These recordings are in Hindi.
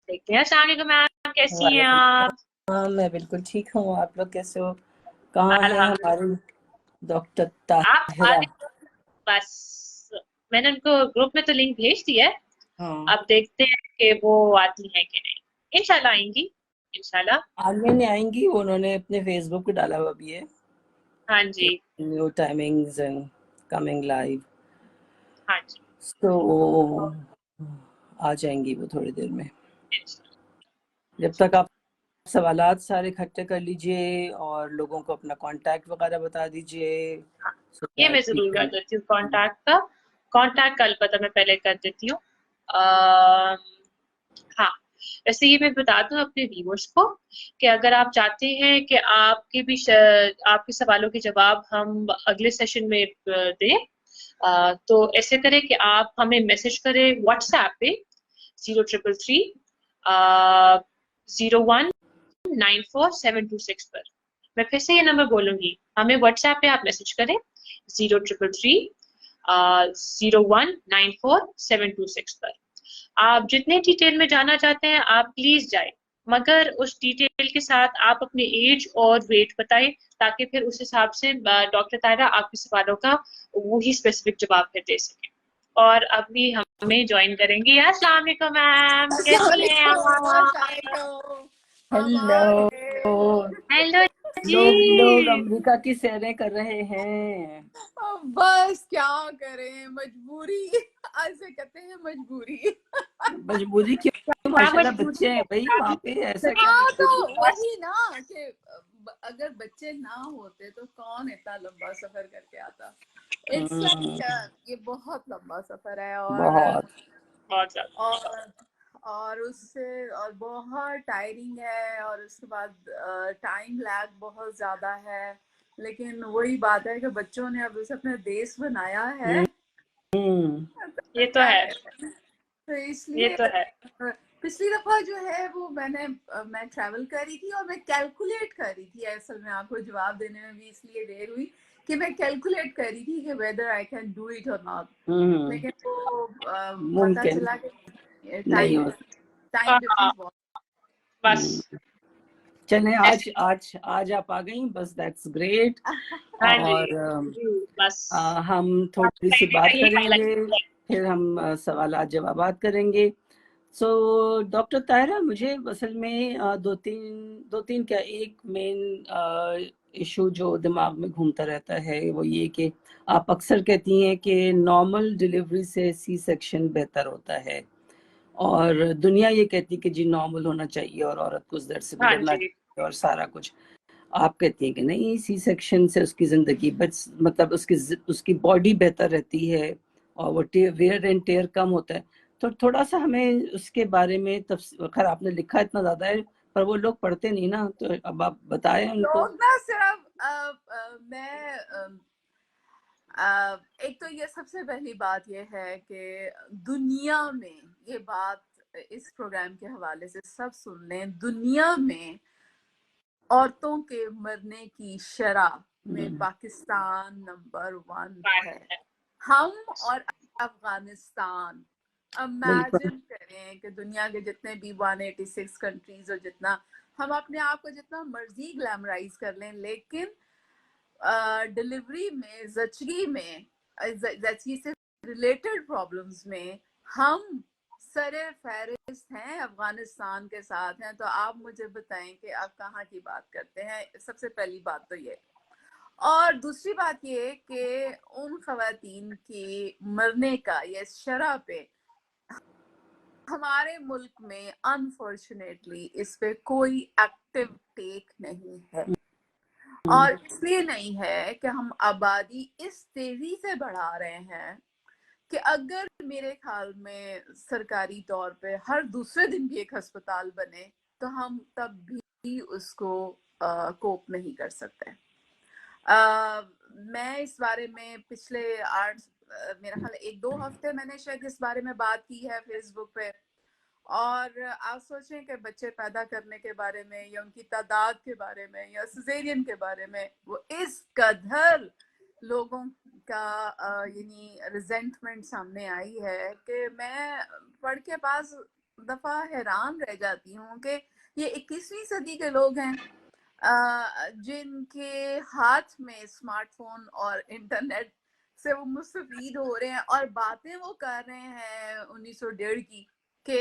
देखते हैं। अस्सलाम वालेकुम मैम, कैसी हैं वालेकुम आप? सलाम। मैं बिल्कुल ठीक हूँ। आप लोग कैसे हो? कहाँ है अल्हम्दुलिल्लाह। हमारी डॉक्टर आप आ ताहिरा? रहे हो? बस मैंने उनको ग्रुप में तो लिंक भेज दिया है। हाँ, अब देखते हैं कि वो आती हैं कि नहीं। इंशाल्लाह आएंगी, इंशाल्लाह। आज में नहीं आएंगी। उन्होंने अपने फेसबुक पे डाला हुआ भी है हाँ कि जी। New timings and coming live. हाँ जी। तो तो आ जाएंगी वो थोड़ी देर में। इंशाल्लाह। जब तक आप सवालात सारे इकट्ठे कर लीजिए और लोगों को अपना कांटेक्ट वगैरह बता दीजिए, हाँ, सो ये मैं दैट वी जरूर कर कैन। देती हूँ कांटेक्ट का। कांटेक्ट का अलबत्ता मैं पहले कर देती हूँ। अ, हाँ, वैसे ये मैं बता दूं अपने व्यूअर्स को कि अगर आप चाहते हैं कि आपके सवालों के जवाब हम अगले सेशन में दें, तो ऐसे करें कि आप हमें मैसेज करें व्हाट्सएप पे 0333 0194 726 पर। मैं फिर से ये नंबर बोलूंगी, हमें व्हाट्सएप पे आप मैसेज करें 0333 0194 726 पर। आप जितने डिटेल में जाना चाहते हैं आप प्लीज जाएं, मगर उस डिटेल के साथ आप अपनी एज और वेट बताएं, ताकि फिर उस हिसाब से डॉक्टर तायरा आपके सवालों का वही स्पेसिफिक जवाब फिर दे सके। और अभी हमें ज्वाइन करेंगी। अस्सलाम वालेकुम मैम, कैसी हैं आप? हम आ हेलो। गए। हेलो लोग जी। अमेरिका की सैरें कर रहे हैं। अब बस क्या करें, मजबूरी ऐसे कहते हैं, मजबूरी। मजबूरी क्यों? क्या माशाल्लाह मजबूरी बच्चे हैं भाई वहां पे, ऐसा क्या हाँ, तो मजबूरी है? वही ना कि अगर बच्चे ना होते तो कौन इतना लंबा सफर करके आता। इट्स हम्म, लाइक ये बहुत लंबा सफर है। और बहुत। बहुत ज्यादा। और और उससे और बहुत टायरिंग है। और उसके बाद टाइम लैग बहुत ज़्यादा है। लेकिन वही बात है कि बच्चों ने अब उसे अपना देश बनाया है। हम्म, ये तो तो क्या है। करें। तो ये इसलिए तो है। पिछली दफा जो है वो मैं ट्रैवल कर रही थी और मैं कैलकुलेट कर रही थी। असल में आपको जवाब देने में भी इसलिए देर हुई कि मैं कैलकुलेट कर रही थी कि whether I can do it और नॉट। हम्म, लेकिन वो पता मुमकिन चला कि नहीं टाइम हो। टाइम हाँ, डिफरेंस बहुत। बस हम्म, चलें, आज ऐसे। आज आज आप आ गई, बस दैट्स ग्रेट। हाँ जी। और जी, बस हम थोड़ी सी फ्राइडे का बात यही करेंगे, हाईलाइट है। फिर हम सवालात जवाबात करेंगे। सो डॉक्टर ताहिरा, मुझे असल में दो तीन क्या, एक मेन इशू जो दिमाग में घूमता रहता है वो ये कि आप अक्सर कहती हैं कि नॉर्मल डिलीवरी से सी सेक्शन बेहतर होता है, और दुनिया ये कहती है कि जी नॉर्मल होना चाहिए और औरत को उस दर्द से हाँ गुजरना जी। चाहिए और सारा कुछ। आप कहती हैं कि नहीं, सी सेक्शन से उसकी जिंदगी बच, मतलब उसकी बॉडी बेहतर रहती है और वो वेयर एंड टेयर कम होता है। तो थोड़ा सा हमें उसके बारे में खैर आपने लिखा इतना ज्यादा है पर वो लोग पढ़ते नहीं ना, तो अब आप बताएं उनको। लोग ना सिर्फ मैं एक तो ये सबसे पहली बात ये है कि दुनिया में ये बात इस प्रोग्राम के हवाले से सब सुन लें। दुनिया में औरतों के मरने की शरह में हम्म, पाकिस्तान नंबर 1 बात है। है। हम और अफगानिस्तान। बिल्कुल। इमेजिन करें कि दुनिया के जितने भी 186 कंट्रीज और जितना हम अपने आप को जितना मर्जी ग्लैमराइज कर लें, लेकिन डिलीवरी में, जचगी में, जचगी से रिलेटेड प्रॉब्लम्स में हम सरे फहरिस्त हैं, अफगानिस्तान के साथ हैं। तो आप मुझे बताएं कि आप कहाँ की बात करते हैं। सबसे पहली बात तो ये। और दूसरी बात ये कि उन खवातीन की मरने का ये शरह पे हमारे मुल्क में अनफॉर्चुनेटली इस पे कोई एक्टिव टेक नहीं है। और इसलिए नहीं है कि हम आबादी इस तेजी से बढ़ा रहे हैं कि अगर मेरे ख्याल में सरकारी तौर पे हर दूसरे दिन भी एक अस्पताल बने तो हम तब भी उसको कोप नहीं कर सकते। मैं इस बारे में पिछले मेरा ख्याल 1-2 हफ्ते मैंने शायद इस बारे में बात की है फेसबुक पे। और आप सोचें कि बच्चे पैदा करने के बारे में या उनकी तादाद के बारे में या सिजेरियन के बारे में वो इस कदर लोगों का यानी रिजेंटमेंट सामने आई है कि मैं पढ़ के पास दफा हैरान रह जाती हूँ कि ये 21वीं सदी के लोग हैं जिनके हाथ में स्मार्टफोन और इंटरनेट से वो मुस्तफीद हो रहे हैं और बातें वो कर रहे हैं 1901 की कि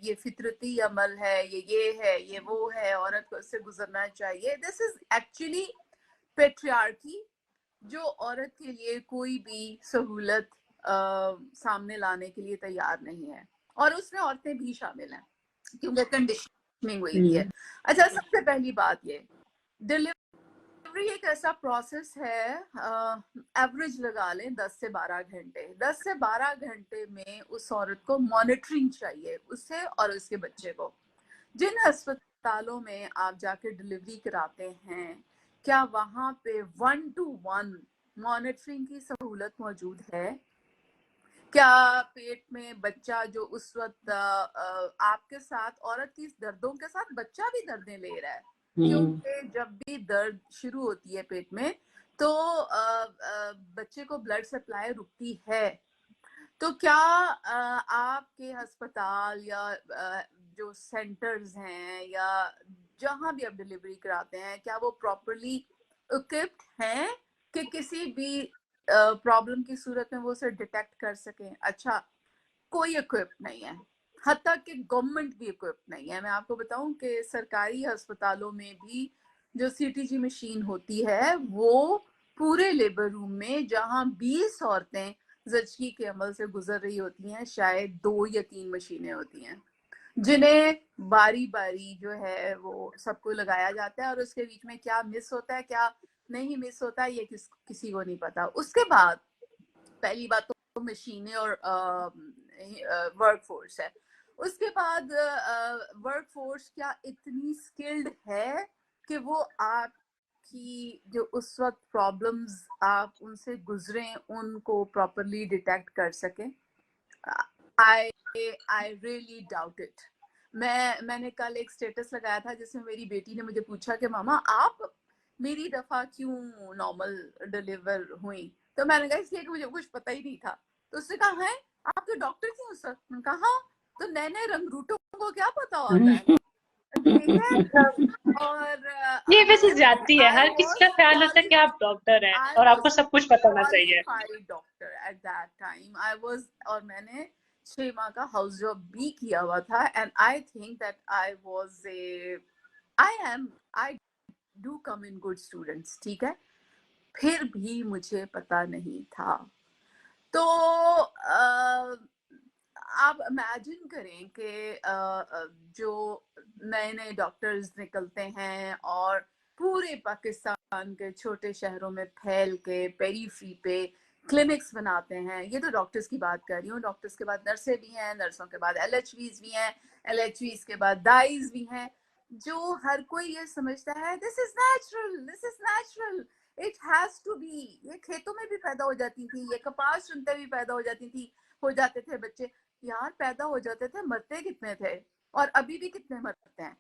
ये फितरती अमल है, ये है, ये वो है, औरत को इससे गुजरना चाहिए। दिस इज एक्चुअली पेट्रियार्की, जो औरत के लिए कोई भी सहूलत सामने लाने के लिए तैयार नहीं है, और उसमें औरतें भी शामिल हैं क्योंकि कंडीशनिंग हुई हुई है। अच्छा, सबसे पहली बात, ये डिलीवरी एक ऐसा प्रोसेस है, एवरेज लगा लें 10 से 12 घंटे। 10 से 12 घंटे में उस औरत को मॉनिटरिंग चाहिए, उससे और उसके बच्चे को। जिन अस्पतालों में आप जाके डिलीवरी कराते हैं, क्या वहां पे 1-to-1 मॉनिटरिंग की सहूलत मौजूद है? क्या पेट में बच्चा जो उस वक्त आपके साथ, औरत की दर्दों के साथ बच्चा भी दर्दें ले रहा है, क्योंकि जब भी दर्द शुरू होती है पेट में तो बच्चे को ब्लड सप्लाई रुकती है। तो क्या आपके अस्पताल या जो सेंटर्स हैं या जहां भी आप डिलीवरी कराते हैं, क्या वो प्रॉपरली इक्विप्ड हैं कि किसी भी प्रॉब्लम की सूरत में वो उसे डिटेक्ट कर सकें? अच्छा, कोई इक्विप्ड नहीं है, हत्ता कि गवर्नमेंट भी इक्विप्ड नहीं है। मैं आपको बताऊं कि सरकारी अस्पतालों में भी जो सीटीजी मशीन होती है, वो पूरे लेबर रूम में जहां 20 औरतें जचगी के अमल से गुजर रही होती हैं, शायद 2 या 3 मशीनें होती हैं, जिन्हें बारी बारी जो है वो सबको लगाया जाता है, और उसके बीच में क्या मिस होता है, क्या नहीं मिस होता है, ये किसी को नहीं पता। उसके बाद पहली बात तो मशीनें और वर्क फोर्स है। उसके बाद वर्क फोर्स क्या इतनी स्किल्ड है कि वो आपकी जो उस वक्त प्रॉब्लम्स आप उनसे गुजरे उनको प्रॉपरली डिटेक्ट कर सके? आई आई रियली डाउट इट। मैंने कल एक स्टेटस लगाया था जिसमें मेरी बेटी ने मुझे पूछा कि मामा आप मेरी दफा क्यों नॉर्मल डिलीवर हुई? तो मैंने कहा इसलिए कि मुझे कुछ पता ही नहीं था। तो उसने कहा है आप तो डॉक्टर क्यों सर? मैंने कहा हाँ, तो नए नए रंगरूटों को क्या पता होता है, ठीक है। और ये वैसे हालांकि जाती है, आई हर किसी का ख्याल होता है कि आप डॉक्टर हैं और आपको वाज सब कुछ पता होना चाहिए। Qualified doctor at that time. I was, और मैंने 6 माह का हाउस जॉब भी किया हुआ था, and I think that I was a I do come in good students, ठीक है। फिर भी मुझे पता नहीं था। तो आप इमेजिन करें कि जो नए नए डॉक्टर्स निकलते हैं और पूरे पाकिस्तान के छोटे शहरों में फैल के पेरीफ्री पे क्लिनिक्स बनाते हैं। ये तो डॉक्टर्स की बात कर रही हूँ, डॉक्टर्स के बाद नर्सें भी हैं, नर्सों के बाद एलएचवीज भी हैं, एलएचवीज के बाद दाइज भी हैं। जो हर कोई ये समझता है this is natural, this is natural, it has to be. ये खेतों में भी पैदा हो जाती थी, ये कपास चुनते भी पैदा हो जाती थी, हो जाते थे बच्चे। यार पैदा हो जाते थे, मरते कितने थे, और अभी भी कितने मरते हैं।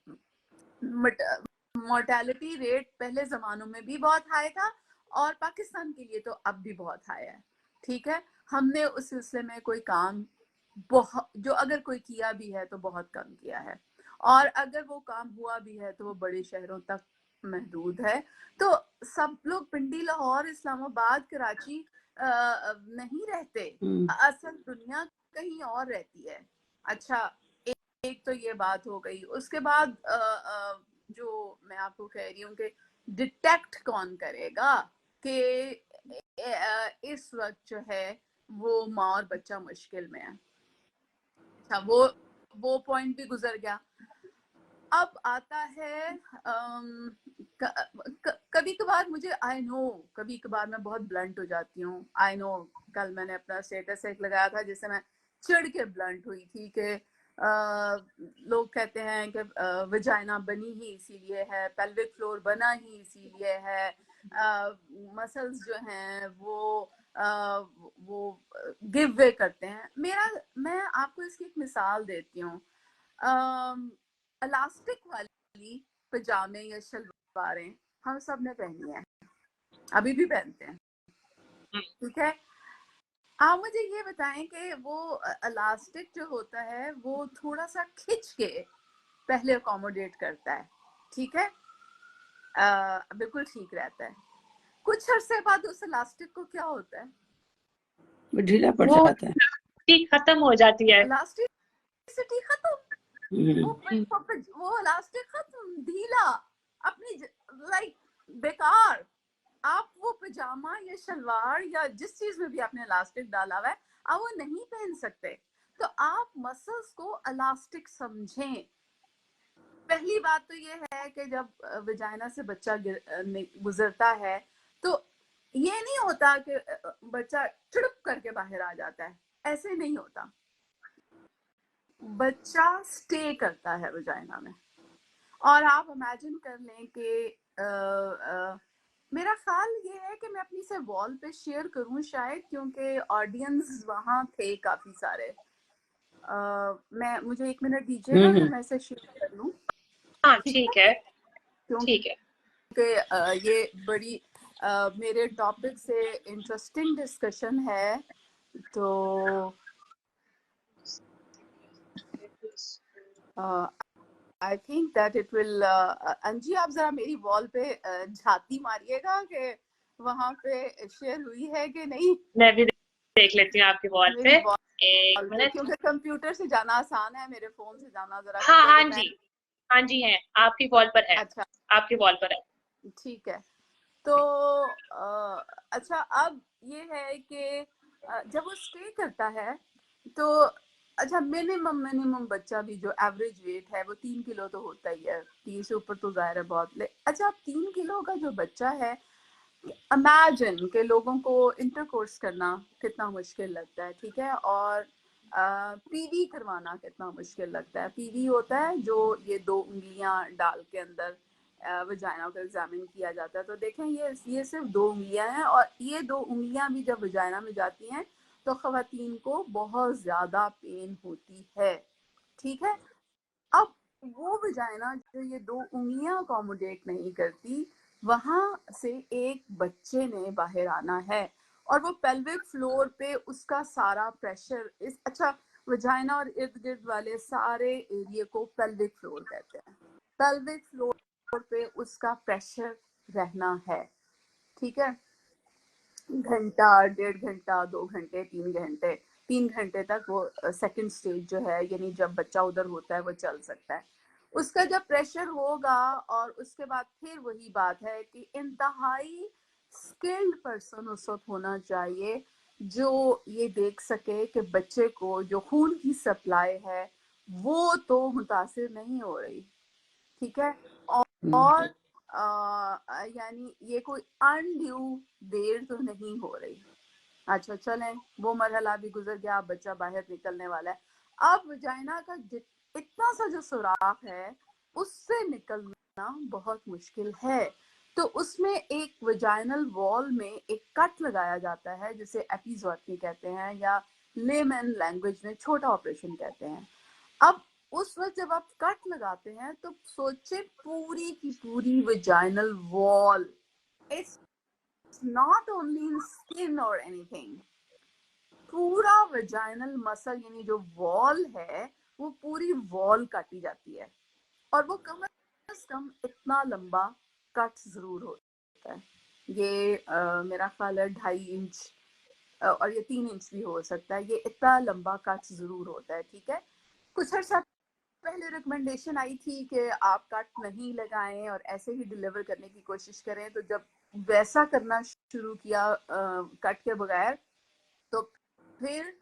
मोर्टेलिटी रेट पहले जमानों में भी बहुत हाई था, और पाकिस्तान के लिए तो अब भी बहुत हाई है, ठीक है। हमने उस सिलसिले में कोई काम बहुत, जो अगर कोई किया भी है तो बहुत कम किया है, और अगर वो काम हुआ भी है तो वो बड़े शहरों तक महदूद है। तो सब लोग पिंडी, लाहौर, इस्लामाबाद, कराची नहीं रहते, असल दुनिया कहीं और रहती है। अच्छा, एक तो ये बात हो गई। उसके बाद जो मैं आपको कह रही हूँ कि डिटेक्ट कौन करेगा कि इस वक्त जो है वो माँ और बच्चा मुश्किल में है। अच्छा, वो पॉइंट भी गुजर गया। अब आता है कभी कभार मुझे, आई नो कभी कभार मैं बहुत ब्लंट हो जाती हूँ, आई नो। कल मैंने अपना स्टेटस एक लगाया था जिससे मैं चिढ़ के ब्लंट हुई थी कि लोग कहते हैं कि वजाइना बनी ही इसीलिए है, पेल्विक फ्लोर बना ही इसीलिए है, मसल्स जो हैं वो गिव वे करते हैं। मैं आपको इसकी एक मिसाल देती हूँ। इलास्टिक वाली पजामे या शलवारें हम सब ने पहनी है, अभी भी पहनते हैं, ठीक है। आप मुझे ये बताएं कि वो इलास्टिक जो होता है वो थोड़ा सा खिंच के पहले अकोमोडेट करता है, ठीक है, बिल्कुल ठीक रहता है। कुछ अरसे बाद उस इलास्टिक को क्या होता है, वो ढीला पड़ वो जाता है। ठीक खत्म हो जाती है। इलास्टिसिटी खत्म, वो इलास्टिक खत्म, ढीला, अपनी लाइक बेकार। आप वो पजामा या शलवार या जिस चीज में भी आपने इलास्टिक डाला हुआ है, आप वो नहीं पहन सकते। तो आप मसल्स को इलास्टिक समझें। पहली बात तो ये है कि जब विजाइना से बच्चा गुजरता है तो ये नहीं होता कि बच्चा चुड़प करके बाहर आ जाता है, ऐसे नहीं होता। बच्चा स्टे करता है विजाइना में। और आप इमेजिन कर लें कि मेरा ख्याल ये है कि मैं अपनी से वॉल पे शेयर करूं शायद, क्योंकि ऑडियंस वहां थे काफी सारे। मैं मुझे 1 मिनट दीजिएगा कि मैं इसे शेयर कर लूं। हाँ ठीक ठीक है, है, क्योंकि ठीक है। ये बड़ी मेरे टॉपिक से इंटरेस्टिंग डिस्कशन है। तो I think that it will, अंजी आप जरा मेरी वॉल पे झाती मारिएगा कि वहां पे शेयर हुई है कि नहीं। मैं भी देख लेती हूँ आपकी वॉल मेरी पे, वॉल एक पे, मिनट। क्योंकि कंप्यूटर से जाना आसान है, मेरे फोन से जाना जरा हाँ हाँ पहले मैं। जी, हाँ जी है, आपकी वॉल पर है, अच्छा, आपकी वॉल पर है। ठीक है। तो अच्छा, अब ये है कि जब वो स्टे करता है तो अच्छा, मिनिमम बच्चा भी जो एवरेज वेट है वो 3 किलो तो होता ही है, 3 से ऊपर तो जाहिर है बहुत ले। अच्छा, अब 3 किलो का जो बच्चा है, इमेजिन के लोगों को इंटरकोर्स करना कितना मुश्किल लगता है, ठीक है, और पीवी करवाना कितना मुश्किल लगता है। पीवी होता है जो ये 2 उंगलियां डाल के अंदर वजाइना को एग्जामिन किया जाता है। तो देखें, ये सिर्फ 2 उंगलियां हैं, और ये 2 उंगलियां भी जब वजाइना में जाती हैं तो खवातीन को बहुत ज्यादा पेन होती है, ठीक है। अब वो वजाइना जो ये 2 उंगलियां अकोमोडेट नहीं करती, वहां से एक बच्चे ने बाहर आना है, और वो पेल्विक फ्लोर पे उसका सारा प्रेशर इस, अच्छा, वजाइना और इर्द गिर्द वाले सारे एरिया को पेल्विक फ्लोर कहते हैं। पेल्विक फ्लोर पे उसका प्रेशर रहना है, ठीक है। घंटा, 1.5 घंटा, 2 घंटे, 3 घंटे, 3 घंटे तक वो सेकंड स्टेज जो है, यानी जब बच्चा उधर होता है, वो चल सकता है। उसका जब प्रेशर होगा, और उसके बाद फिर वही बात है कि इंतहाई स्किल्ड पर्सन उस वक्त होना चाहिए जो ये देख सके कि बच्चे को जो खून की सप्लाई है वो तो मुतासिर नहीं हो रही, ठीक है। और यानी ये कोई अनड्यू देर तो नहीं हो रही। अच्छा, चलें, वो मरहला भी गुजर गया, बच्चा बाहर निकलने वाला है। अब वजाइना का इतना सा जो सुराख है उससे निकलना बहुत मुश्किल है। तो उसमें एक वजाइनल वॉल में एक कट लगाया जाता है जिसे एपिज़ोटमी कहते हैं, या लेमन लैंग्वेज में छोटा ऑपरेशन कहते हैं। अब उस वक्त जब आप कट लगाते हैं तो सोचे पूरी की पूरी vaginal wall, it's not only in skin और एनीथिंग, पूरा वजाइनल मसल यानी जो वॉल है वो पूरी वॉल काटी जाती है। और वो कम से कम इतना लंबा कट जरूर होता है। ये मेरा ख्याल है 2.5 इंच, और ये 3 इंच भी हो सकता है। ये इतना लंबा कट जरूर होता है, ठीक है। कुछ अर्सा पहले रिकमेंडेशन आई थी कि आप कट नहीं लगाएं और ऐसे ही डिलीवर करने की कोशिश करें। तो जब वैसा करना शुरू किया कट के बगैर, तो फिर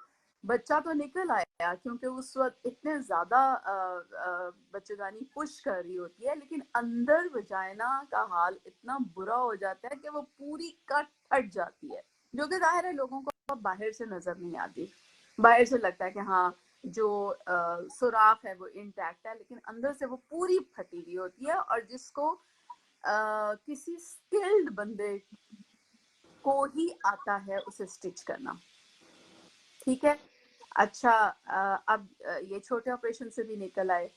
बच्चा तो निकल आया, क्योंकि उस वक्त इतने ज्यादा बच्चेदानी पुश कर रही होती है, लेकिन अंदर वजाइना का हाल इतना बुरा हो जाता है कि वो पूरी कट फट जाती है, जो कि जाहिर है लोगों को बाहर से नजर नहीं आती। बाहर से लगता है कि हाँ, जो सुराख है वो इंटैक्ट है, लेकिन अंदर से वो पूरी फटी हुई होती है, और जिसको किसी स्किल्ड बंदे को ही आता है उसे स्टिच करना, ठीक है। अच्छा, अब ये छोटे ऑपरेशन से भी निकल आए।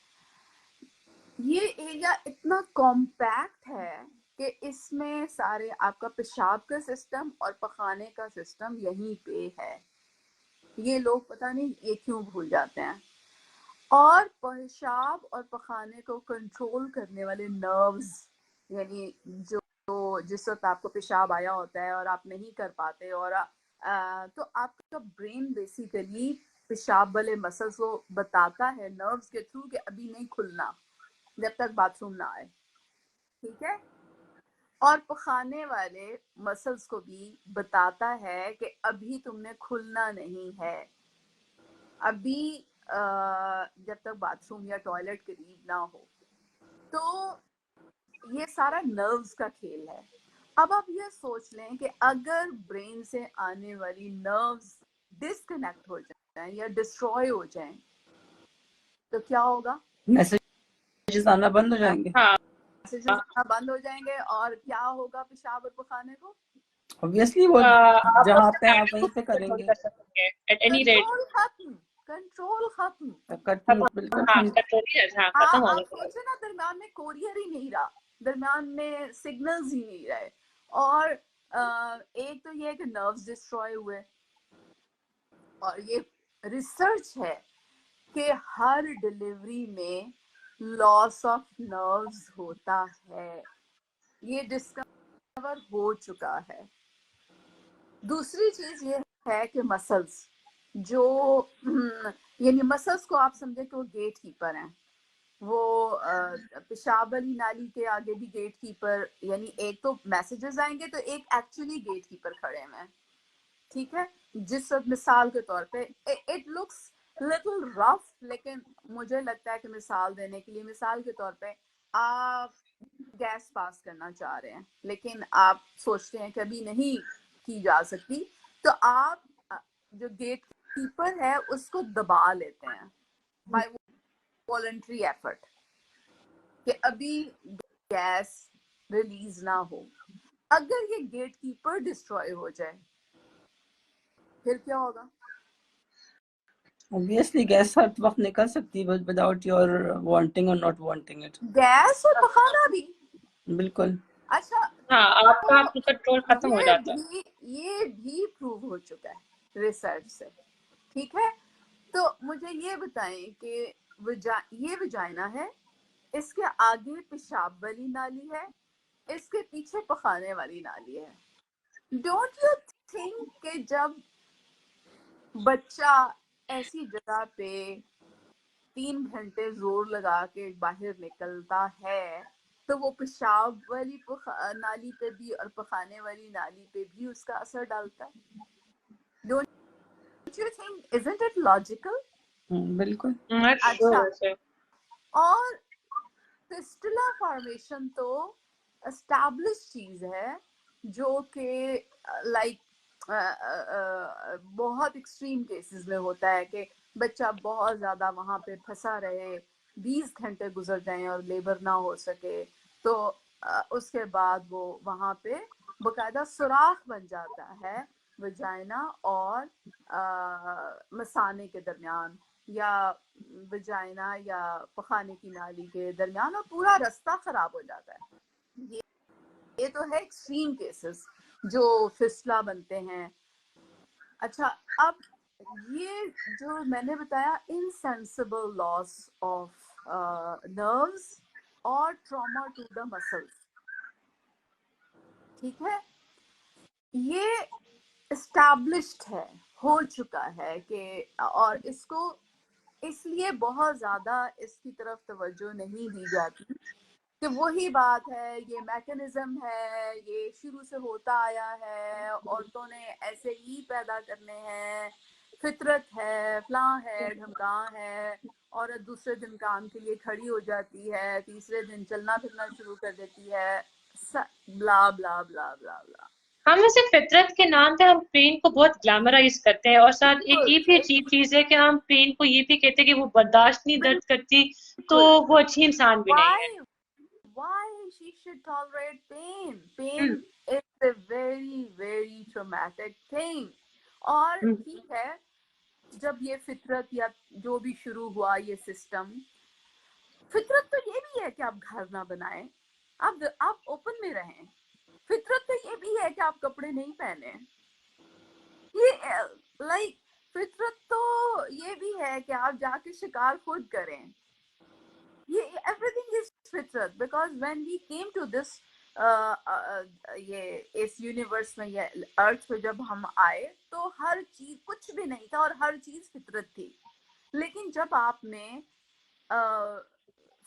ये एरिया इतना कॉम्पैक्ट है कि इसमें सारे आपका पेशाब का सिस्टम और पखाने का सिस्टम यहीं पे है। ये लोग पता नहीं ये क्यों भूल जाते हैं। और पेशाब और पखाने को कंट्रोल करने वाले नर्व्स, यानी जो जिस वक्त आपको पेशाब आया होता है और आप नहीं कर पाते, और तो आपका ब्रेन बेसिकली पेशाब वाले मसल्स को बताता है नर्व्स के थ्रू कि अभी नहीं खुलना जब तक बाथरूम ना आए, ठीक है। और पखाने वाले मसल्स को भी बताता है कि अभी तुमने खुलना नहीं है, अभी जब तक बाथरूम या टॉयलेट करीब ना हो। तो ये सारा नर्व्स का खेल है। अब आप ये सोच लें कि अगर ब्रेन से आने वाली नर्व्स डिस्कनेक्ट हो जाए या डिस्ट्रॉय हो जाए तो क्या होगा? मैसेजेस आना बंद हो जाएंगे। हाँ, मैसेजेस आना बंद हो जाएंगे और क्या होगा पेशाब और पखाने को? ऑब्वियसली वो आप जहाँ उसके पे आप टाइम वहीं को पे कंट्रोल करेंगे। कर सकेंगे एट एनी रेट। कंट्रोल खत्म, कंट्रोल खत्म। बिल्कुल। हाँ, कंट्रोल ही हाँ खत्म हो आप जाता है। सोचे ना, दरम्यान में कोरियर ही नहीं रहा, दरम्यान में सिग्नल्स ही नहीं रहे। और एक तो ये कि नर्व्स डिस्ट्रॉय हुए, और ये रिसर्च है कि हर डिलीवरी में लॉस ऑफ नर्व्स होता है, ये डिस्कवर हो चुका है। दूसरी चीज ये है कि मसल्स जो यानी मसल्स को आप समझे कि वो गेट कीपर हैं, वो पेशाब वाली नाली के आगे भी गेट कीपर, यानी एक तो मैसेजेस आएंगे तो एक एक्चुअली गेट कीपर खड़े हैं, ठीक है। जिस मिसाल के तौर पे इट लुक्स लिटिल रफ, लेकिन मुझे लगता है कि मिसाल देने के लिए, मिसाल के तौर पे आप गैस पास करना चाह रहे हैं लेकिन आप सोचते हैं कि अभी नहीं की जा सकती, तो आप जो गेट कीपर है उसको दबा लेते हैं बाय वॉलंटरी एफर्ट कि अभी गैस रिलीज ना हो। अगर ये गेट कीपर डिस्ट्रॉय हो जाए फिर क्या होगा? ऑब्वियसली गैस हर वक्त निकल सकती है विदाउट योर वांटिंग और नॉट वांटिंग इट। गैस और पखाना भी। बिल्कुल। अच्छा, हाँ, आपका तो कंट्रोल खत्म हो जाता है। ये भी प्रूव हो चुका है रिसर्च से, ठीक है। तो मुझे ये बताएं कि ये वजाइना है, इसके आगे पेशाब वाली नाली है, इसके पीछे पखाने वाली नाली है। डोंट यू थिंक कि जब बच्चा ऐसी जगह पे 3 घंटे जोर लगा के बाहर निकलता है तो वो पेशाब वाली नाली पे भी और पखाने वाली नाली पे भी उसका असर डालता है? Don't you think, isn't it logical? बिल्कुल। अच्छा, और फिस्टुला फॉर्मेशन तो एस्टैब्लिश चीज है जो कि लाइक बहुत एक्सट्रीम केसेस में होता है कि बच्चा बहुत ज्यादा वहां पे फंसा रहे, 20 घंटे गुजर जाएं और लेबर ना हो सके, तो उसके बाद वो वहां पे बकायदा सुराख बन जाता है वजाइना और मसाने के दरमियान, या वजाइना या पखाने की नाली के दरमियान, और पूरा रास्ता खराब हो जाता है। ये तो है एक्सट्रीम केसेस जो फिस्टुला बनते हैं। अच्छा, अब ये जो मैंने बताया इनसेंसिबल लॉस ऑफ नर्व्स और ट्रॉमा टू द मसल्स, ठीक है, ये एस्टैब्लिश्ड है, हो चुका है कि, और इसको इसलिए बहुत ज्यादा इसकी तरफ तवज्जो नहीं दी जाती कि वही बात है, ये मैकेनिज्म है, ये शुरू से होता आया है, औरतों ने ऐसे ही पैदा करने हैं, फितरत है, फलां है, ढमकां है। औरत दूसरे दिन काम के लिए खड़ी हो जाती है, तीसरे दिन चलना फिरना शुरू कर देती है, ब्ला ब्ला ब्ला ब्ला ब्ला। हम वैसे फितरत के नाम पे हम पेन को बहुत ग्लैमराइज करते हैं, और साथ एक ये भी अजीब चीज है कि हम पेन को ये भी कहते हैं कि वो बर्दाश्त नहीं दर्द करती, तो वो अच्छी इंसान भी नहीं है। Why she should tolerate pain? Pain hmm, is a very traumatic thing. और हम्म, ठीक है, जब ये फितरत या जो भी शुरू हुआ ये सिस्टम, फितरत तो ये भी है कि आप घर ना बनाएं, आप ओपन में रहें। फितरत तो ये भी है कि आप कपड़े नहीं पहने। ये लाइक फितरत तो ये भी है कि आप जाके शिकार खुद करें, ये एवरीथिंग इज फितरत, because when we came to this ये इस यूनिवर्स में, ये अर्थ पे जब हम आए तो हर चीज, कुछ भी नहीं था और हर चीज फितरत थी। लेकिन जब आपने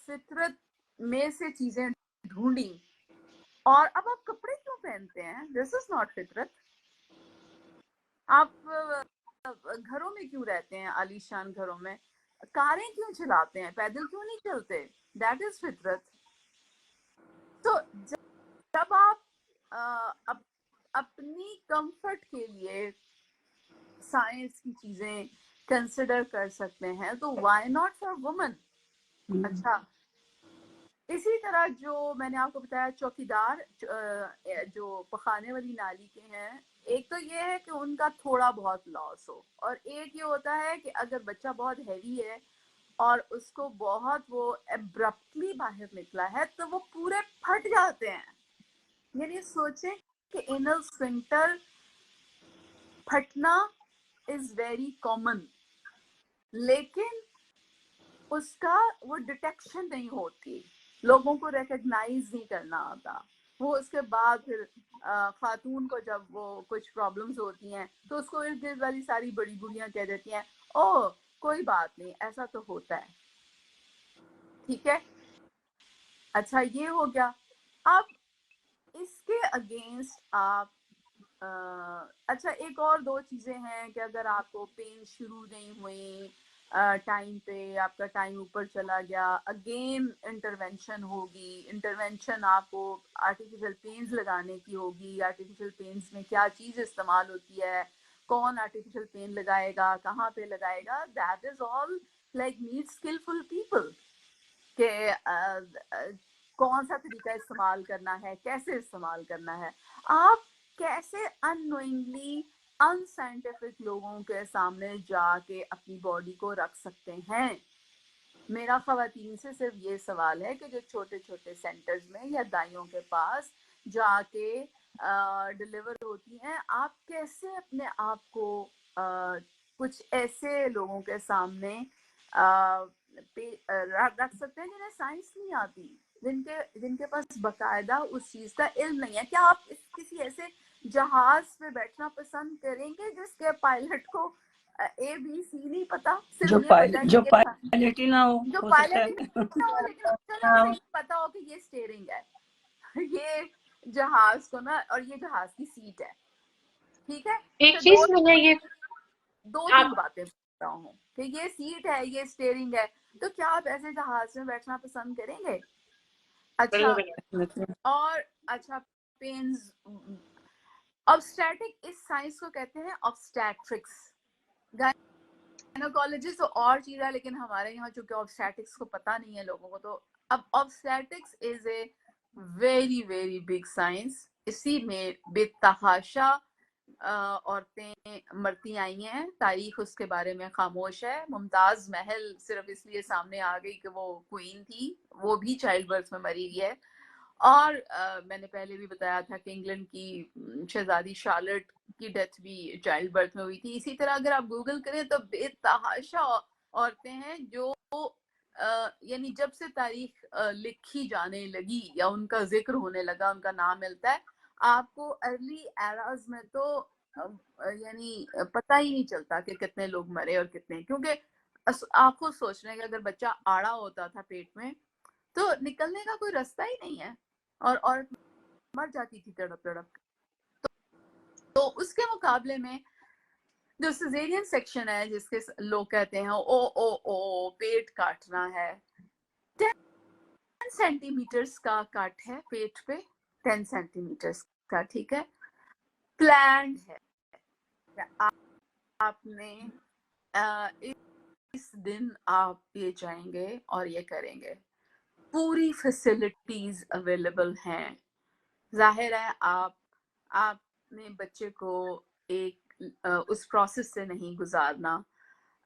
फितरत में से चीजें ढूंढी, और अब आप कपड़े क्यों पहनते हैं, दिस इज नॉट फितरत। आप घरों में क्यों रहते हैं, आलीशान घरों में, कारें क्यों चलाते हैं, पैदल क्यों नहीं चलते, दैट इज फितरत। तो जब आप अपनी कंफर्ट के लिए साइंस की चीजें कंसिडर कर सकते हैं, तो व्हाई नॉट फॉर वुमेन। अच्छा, इसी तरह जो मैंने आपको बताया चौकीदार जो पखाने वाली नाली के हैं, एक तो ये है कि उनका थोड़ा बहुत लॉस हो, और एक ये होता है कि अगर बच्चा बहुत हैवी है और उसको बहुत वो एब्रप्टली बाहर निकला है तो वो पूरे फट जाते हैं। यानी सोचें कि एनल स्फिंक्टर फटना इज वेरी कॉमन, लेकिन उसका वो डिटेक्शन नहीं होती, लोगों को रिकग्नाइज नहीं करना आता। वो उसके बाद फिर खातून को जब वो कुछ प्रॉब्लम्स होती हैं तो उसको इर्द गिर्द वाली सारी बड़ी बुढ़ियां कह देती हैं, ओह कोई बात नहीं, ऐसा तो होता है, ठीक है। अच्छा, ये हो गया। अब इसके अगेंस्ट आप अच्छा, एक और दो चीजें हैं कि अगर आपको पेन शुरू नहीं हुई टाइम पे, आपका टाइम ऊपर चला गया, अगेन इंटरवेंशन होगी। इंटरवेंशन आपको आर्टिफिशियल पेन्स लगाने की होगी। आर्टिफिशियल पेन्स में क्या चीज इस्तेमाल होती है, कौन आर्टिफिशियल पेन लगाएगा, कहाँ पे लगाएगा, that is all like need skilful people के कौन सा तरीका इस्तेमाल करना है, कैसे इस्तेमाल करना है। आप कैसे अननोइंगली अनसाइंटिफिक लोगों के सामने जाके अपनी बॉडी को रख सकते हैं। मेरा खवातीन से सिर्फ ये सवाल है कि जो छोटे छोटे सेंटर्स में या दाइयों के पास जाके डिलीवर होती हैं, आप कैसे अपने आप को कुछ ऐसे लोगों के सामने रख सकते हैं जिन्हें साइंस नहीं आती, जिनके पास बकायदा उस चीज का इल्म नहीं है। क्या आप किसी ऐसे जहाज पे बैठना पसंद करेंगे जिसके पायलट को ABC नहीं पता, सिर्फ जो ये पता है कि ये पायलट ही ना जो हो सकता पायलट ही है। ना हो, लेकिन चलो उसे ये पता हो कि ये स्टीयरिंग है, ये जहाज को ना, और ये जहाज की सीट है, ठीक है। एक तो चीज मैंने ये दो तीन आप बातें बता रहा हूँ कि ये सीट है, ये स्टीयरिंग है, तो क्या आप ऐसे जहाज में बैठना पसंद करेंगे? अच्छा, और अच्छा, पेन्स, ऑब्स्टेटिक, इस साइंस को कहते हैं ऑब्स्टेट्रिक्स। गायनोकोलॉजिस्ट तो और चीज है, लेकिन हमारे यहाँ चूंकि ऑब्स्टेटिक्स को पता नहीं है लोगों को, तो अब obstetrics is a very very big science. इसी में बेतहाशा औरतें मरती आई हैं, तारीख उसके बारे में खामोश है। मुमताज महल सिर्फ इसलिए सामने आ गई कि वो क्वीन थी, वो भी चाइल्ड बर्थ में मरी गई है। और मैंने पहले भी बताया था कि इंग्लैंड की शहजादी शार्लेट की डेथ भी चाइल्ड बर्थ में हुई थी। इसी तरह अगर आप गूगल करें तो बेतहाशा औरतें हैं जो यानी जब से तारीख लिखी जाने लगी या उनका जिक्र होने लगा, उनका नाम मिलता है, आपको अर्ली एराज में तो यानी पता ही नहीं चलता कि कितने लोग मरे और कितने, क्योंकि आप खुद सोच रहे हैं कि अगर बच्चा आड़ा होता था पेट में तो निकलने का कोई रास्ता ही नहीं है, और मर जाती थी तड़प तड़प। तो उसके मुकाबले में जो सिजेरियन सेक्शन है, जिसके लोग कहते हैं ओ ओ ओ पेट काटना है, 10 सेंटीमीटर्स का कट है पेट पे, 10 सेंटीमीटर्स का, ठीक है, प्लान्ड है। आपने इस दिन आप ये जाएंगे और ये करेंगे, पूरी फैसिलिटीज अवेलेबल हैं। जाहिर है आपने बच्चे को एक उस प्रोसेस से नहीं गुजारना।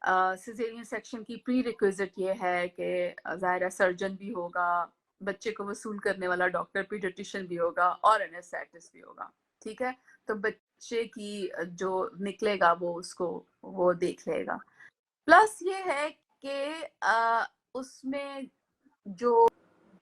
सिजेरियन सेक्शन की प्री रिक्विजिट ये है कि जाहिर है सर्जन भी होगा, बच्चे को वसूल करने वाला डॉक्टर पीडियाट्रिशियन भी होगा और एनेस्थेटिस्ट भी होगा, ठीक है। तो बच्चे की जो निकलेगा वो उसको वो देख लेगा। प्लस ये है कि उसमें जो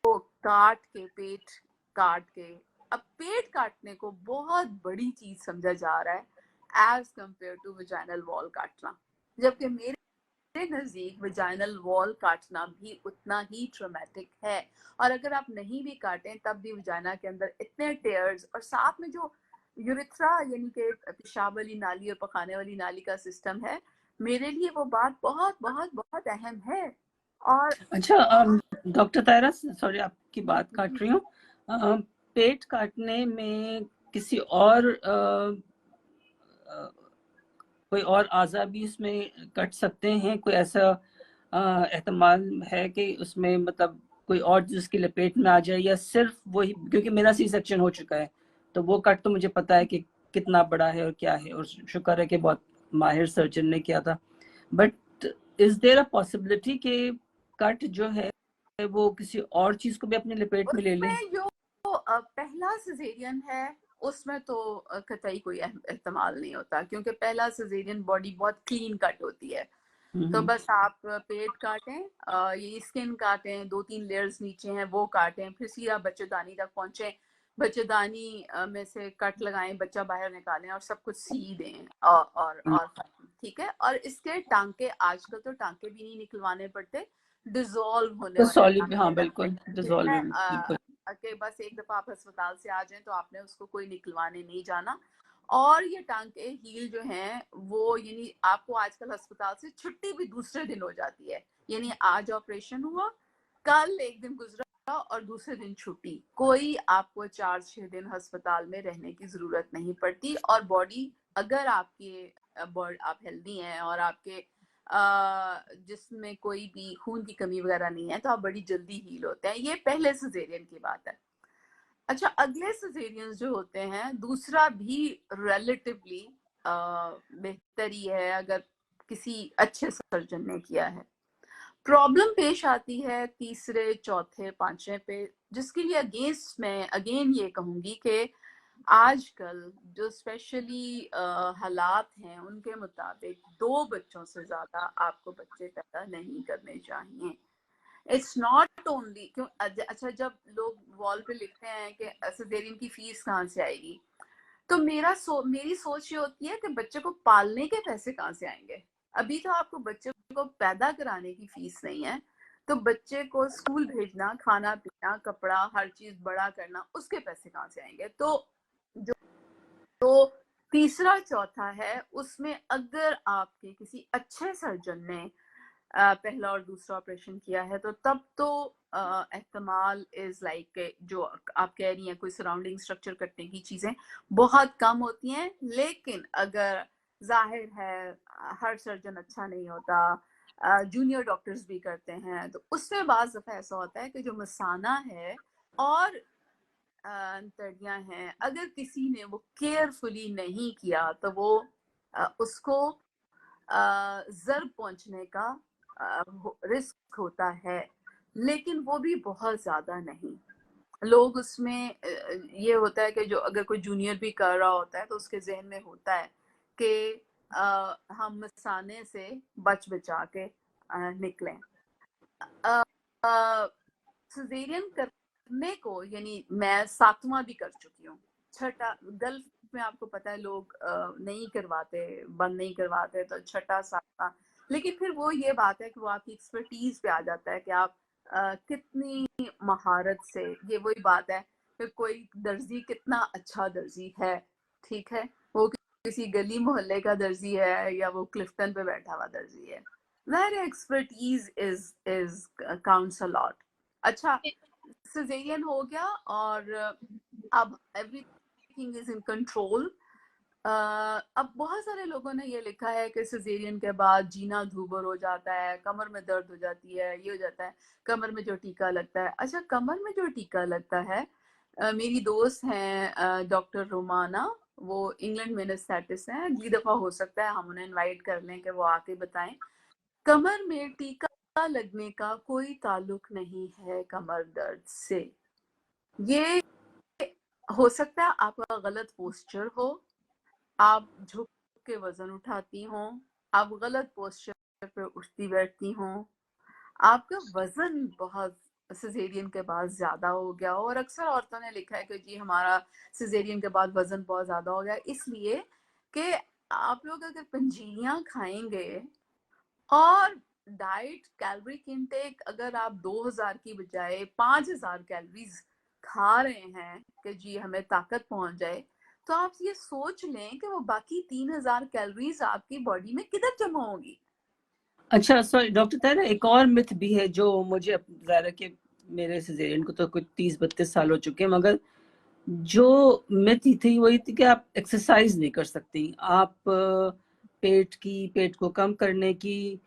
पेट काट के, अब पेट काटने को बहुत बड़ी चीज समझा जा रहा है as compare to vaginal wall काटना, जबकि मेरे नजदीक वजाइनल वॉल काटना भी उतना ही ट्रॉमेटिक है। और अगर आप नहीं भी काटें तब भी वजाइना के अंदर इतने टेयर्स, और साथ में जो यूरिथ्रा यानी कि पेशाब वाली नाली और पखाने वाली नाली का सिस्टम है, मेरे लिए वो बात बहुत बहुत बहुत अहम है। और अच्छा डॉक्टर तायरा, सॉरी आपकी बात काट रही हूँ, पेट काटने में किसी और कोई और आज़ा भी इसमें कट सकते हैं? कोई ऐसा एहतमाल है कि उसमें मतलब कोई और जिसकी लपेट में आ जाए, या सिर्फ वही? क्योंकि मेरा सी सेक्शन हो चुका है तो वो कट तो मुझे पता है कि कितना बड़ा है और क्या है, और शुक्र है कि बहुत माहिर सर्जन ने किया था। But is there a possibility कि कट जो है वो किसी और चीज को भी अपनी लपेट में ले ले? उसमें जो पहला सिजेरियन है उसमें तो कतई कोई एहतमाल नहीं होता, क्योंकि पहला सिजेरियन बॉडी बहुत क्लीन कट होती है। तो बस आप पेट काटें, ये स्किन काटें, 2-3 लेयर्स नीचे हैं वो काटें, फिर सीधा बच्चेदानी तक पहुंचे, बच्चेदानी में से कट लगाएं, बच्चा बाहर निकालें और सब कुछ सी दें और ठीक है। और इसके टांके, आजकल तो टांके भी नहीं निकलवाने पड़ते, डिजोल्व होने तो वाले सॉलिड, हाँ टांके बिल्कुल लगते हैं, ठीक डिसॉल्व, है। बिल्कुल। कि बस एक दफा आप अस्पताल से आ जाएं तो आपने उसको कोई निकलवाने नहीं जाना। और ये टांके हील जो हैं वो, यानी आपको आजकल अस्पताल से छुट्टी भी दूसरे दिन हो जाती है, यानी आज ऑपरेशन हुआ, कल एक दिन गुजरा और दूसरे दिन छुट्टी, कोई आपको 4-6 दिन अस्पताल में रहने की जरूरत नहीं पड़ती। और बॉडी, अगर आपकी आप हेल्दी हैं और आपके जिसमें कोई भी खून की कमी वगैरह नहीं है तो आप बड़ी जल्दी हील होते हैं। ये पहले सिजेरियन की बात है। अच्छा, अगले सिजेरियन जो होते हैं, दूसरा भी रिलेटिवली बेहतर ही है अगर किसी अच्छे सर्जन ने किया है। प्रॉब्लम पेश आती है तीसरे, चौथे, पांचवें पे, जिसके लिए अगेंस्ट मैं अगेन ये कहूंगी कि आजकल जो स्पेशली हालात हैं उनके मुताबिक 2 बच्चों से ज्यादा आपको बच्चे पैदा नहीं करने चाहिए। इट्स नॉट ओनली क्यों, अच्छा, जब लोग वॉल पे लिखते हैं कि सिजेरियन की फीस कहाँ से आएगी, तो मेरी सोच ये होती है कि बच्चे को पालने के पैसे कहाँ से आएंगे। अभी तो आपको बच्चे को पैदा कराने की फीस नहीं है, तो बच्चे को स्कूल भेजना, खाना पीना, कपड़ा, हर चीज बड़ा करना, उसके पैसे कहाँ से आएंगे। तो जो तो तीसरा चौथा है, उसमें अगर आपके किसी अच्छे सर्जन ने पहला और दूसरा ऑपरेशन किया है तो तब तो एहतमाल इज लाइक जो आप कह रही हैं कोई सराउंडिंग स्ट्रक्चर कटने की चीजें बहुत कम होती हैं। लेकिन अगर जाहिर है हर सर्जन अच्छा नहीं होता, जूनियर डॉक्टर्स भी करते हैं, तो उसमें बाज़ दफा ऐसा होता है कि जो मसाना है और तड़ियाँ हैं, अगर किसी ने वो केयरफुली नहीं किया तो वो उसको जर्ब पहुंचने का रिस्क होता है, लेकिन वो भी बहुत ज्यादा नहीं। लोग उसमें ये होता है कि जो अगर कोई जूनियर भी कर रहा होता है तो उसके जहन में होता है कि हम मसाने से बच बचा के निकलें। सिजेरियन करने को, यानी मैं 7वां भी कर चुकी हूँ, 6ठा गल्फ में आपको पता है लोग नहीं करवाते, बंद नहीं करवाते, तो 6ठा 7वां। लेकिन फिर वो ये बात है कि वो आपकी एक्सपर्टीज पे आ जाता है कि आप कितनी महारत से, ये वही बात है कि कोई दर्जी कितना अच्छा दर्जी है, ठीक है, वो किसी गली मोहल्ले का दर्जी है या वो क्लिफ्टन पे बैठा हुआ दर्जी है, their expertise is counts a lot। अच्छा, सिजेरियन हो गया और अब एवरीथिंग इज इन कंट्रोल। अब बहुत सारे लोगों ने ये लिखा है कि सिजेरियन के बाद जीना दूभर हो जाता है, कमर में दर्द हो जाती है, ये हो जाता है, कमर में जो टीका लगता है। अच्छा, कमर में जो टीका लगता है, मेरी दोस्त हैं डॉक्टर रोमाना, वो इंग्लैंड में एनेस्थेटिस्ट हैं, अगली दफा हो सकता है हम उन्हें इनवाइट कर लें कि वो आके बताएं। कमर में टीका लगने का कोई ताल्लुक नहीं है कमर दर्द से। ये हो सकता है आपका गलत पोस्चर हो, आप झुक के वजन उठाती हो, आप गलत पोस्चर पे उठती बैठती हो, आपका वजन बहुत सिजेरियन के बाद ज्यादा हो गया हो, और अक्सर औरतों ने लिखा है कि जी हमारा सिजेरियन के बाद वजन बहुत ज्यादा हो गया, इसलिए कि आप लोग अगर पंजीरियां खाएंगे और डाइट कैलोरी इनटेक अगर आप 2000 की बजाय 5000 कैलोरीज खा रहे हैं कि जी हमें ताकत पहुंच जाए, तो आप ये सोच लें कि वो बाकी 3000 कैलोरीज आपकी बॉडी में किधर जमा होगी। अच्छा सॉरी डॉक्टर तारा, एक और मिथ भी है जो मुझे ज़ाहिर कि मेरे सिजेरियन को तो कुछ 30-32 साल हो चुके हैं, मगर जो मिथ थी वही थी कि आप एक्सरसाइज नहीं कर सकती। आप पेट को कम करने की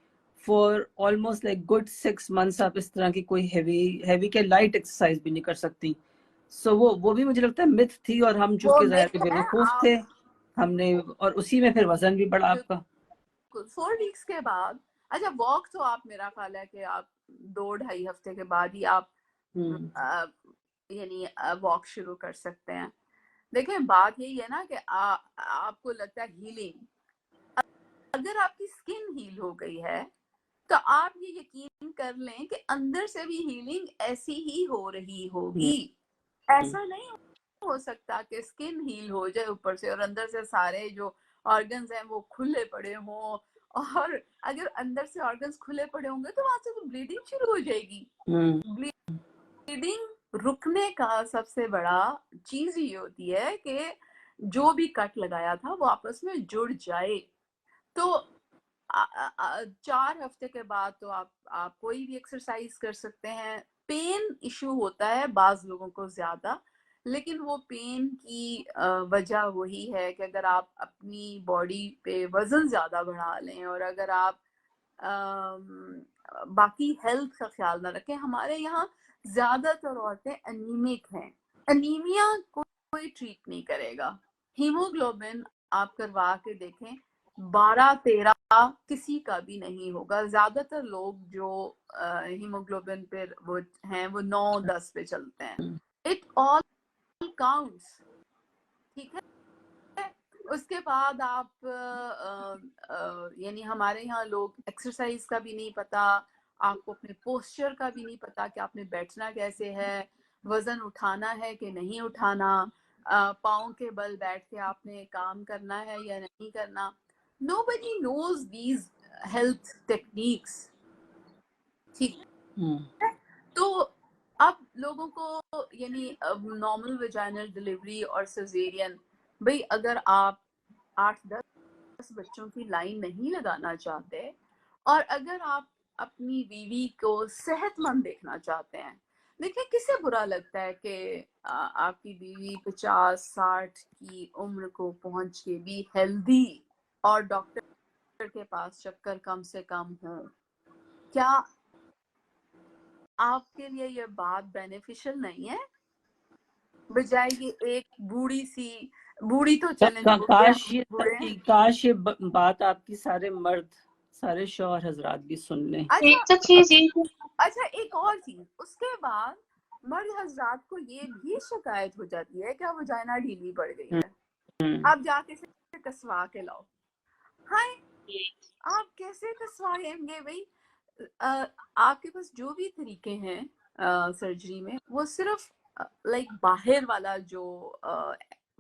for almost like good 6 months आप इस तरह की कोई हैवी के लाइट एक्सरसाइज भी नहीं कर सकती। सो वो भी मुझे लगता है मिथ थी, और हम वो चूंकि ज़ाहिर मिथ है। बेवकूफ आप थे, हमने, और उसी में फिर वजन भी बढ़ा आपका। 4 वीक्स के बाद, अच्छा वॉक तो आप, मेरा ख्याल है कि आप 2-2.5 हफ्ते के बाद ही आप यानी वॉक शुरू कर सकते हैं। देखें बात यही है ना कि आपको लगता है हीलिंग, अगर आपकी स्किन हील हो गई है तो आप ये यकीन कर लें कि अंदर से भी हीलिंग ऐसी ही हो रही होगी। ऐसा नहीं हो सकता कि स्किन हील हो जाए ऊपर से और अंदर से सारे जो ऑर्गन्स हैं वो खुले पड़े हों, और अगर अंदर से ऑर्गन्स खुले पड़े होंगे तो वहां से तो ब्लीडिंग शुरू हो जाएगी। ब्लीडिंग रुकने का सबसे बड़ा चीज ये होती है कि जो भी कट लगाया था वो आपस में जुड़ जाए। तो 4 हफ्ते के बाद तो आप कोई भी एक्सरसाइज कर सकते हैं। पेन इशू होता है बाज लोगों को ज्यादा, लेकिन वो पेन की वजह वही है कि अगर आप अपनी बॉडी पे वजन ज्यादा बढ़ा लें और अगर आप बाकी हेल्थ का ख्याल ना रखें। हमारे यहाँ ज्यादातर औरतें अनीमिक हैं, अनीमिया कोई ट्रीट नहीं करेगा। हीमोग्लोबिन आप करवा के देखें, 12-13 किसी का भी नहीं होगा। ज्यादातर लोग जो हीमोग्लोबिन पे वो हैं वो 9-10 पे चलते हैं। इट ऑल काउंट्स, ठीक है। उसके बाद आप यानी हमारे यहाँ लोग एक्सरसाइज का भी नहीं पता, आपको अपने पोस्चर का भी नहीं पता कि आपने बैठना कैसे है, वजन उठाना है कि नहीं उठाना, पाँव के बल बैठ के आपने काम करना है या नहीं करना। Nobody knows these health techniques, ठीक है। तो अब लोगों को यानी नॉर्मल वेजाइनल डिलीवरी और सिजेरियन, भाई अगर आप 8-10 बच्चों की लाइन नहीं लगाना चाहते और अगर आप अपनी बीवी को सेहतमंद देखना चाहते हैं, देखिए किसे बुरा लगता है कि आपकी बीवी 50-60 की उम्र को पहुंच के भी हेल्दी और डॉक्टर के पास चक्कर कम से कम हो। क्या आपके लिए ये बात बेनिफिशियल नहीं है? बजाय ये एक बूढ़ी तो चलें, काश ये बात आपकी सारे शौहर हजरात भी सुन लें। अच्छा एक और चीज, उसके बाद मर्द हजरात को ये भी शिकायत हो जाती है कि वजाइना ढीली पड़ गई है, आप जाके से कसवा के लाओ। हाय, आप कैसे कसवाएंगे भाई? आपके पास जो भी तरीके हैं सर्जरी में, वो सिर्फ लाइक बाहर वाला जो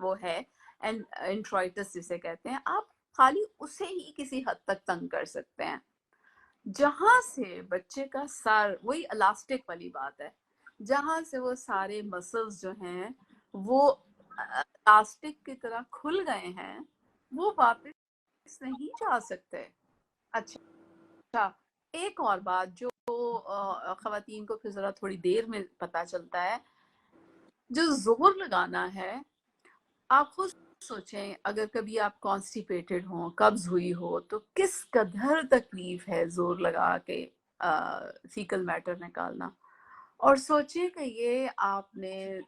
वो है इंट्राइटिस जिसे कहते हैं, आप खाली उसे ही किसी हद तक तंग कर सकते हैं। जहां से बच्चे का सर, वही इलास्टिक वाली बात है, जहां से वो सारे मसल्स जो हैं वो इलास्टिक की तरह खुल गए हैं, वो वापस नहीं जा सकते। अच्छा, एक और बात जो खवातीन को फिर जरा थोड़ी देर में पता चलता है, जो जोर लगाना है, आप खुद सोचें अगर कभी आप कॉन्स्टिपेटेड हो, कब्ज हुई हो, तो किस कदर तकलीफ है जोर लगा के फीकल मैटर निकालना। और सोचिए कि ये आपने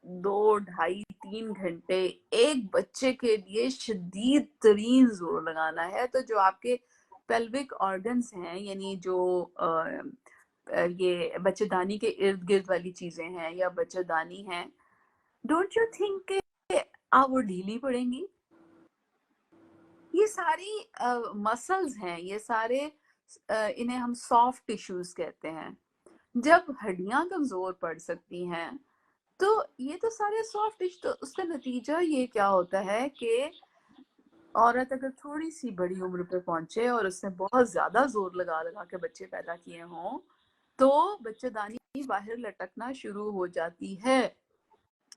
2-2.5-3 घंटे एक बच्चे के लिए शदीद तरीन जोर लगाना है, तो जो आपके पेल्विक ऑर्गन्स हैं, यानी जो ये बच्चेदानी के इर्द गिर्द वाली चीजें हैं या बच्चेदानी हैं, डोंट यू थिंक आप वो ढीली पड़ेंगी? ये सारी मसल्स हैं, ये सारे इन्हें हम सॉफ्ट टिश्यूज कहते हैं। जब हड्डियां कमजोर पड़ सकती हैं तो ये तो सारे सॉफ्ट टिश्यू, तो उसका नतीजा ये क्या होता है कि औरत अगर थोड़ी सी बड़ी उम्र पे पहुंचे और उसने बहुत ज्यादा जोर लगा लगा के बच्चे पैदा किए हों तो बच्चेदानी बाहर लटकना शुरू हो जाती है।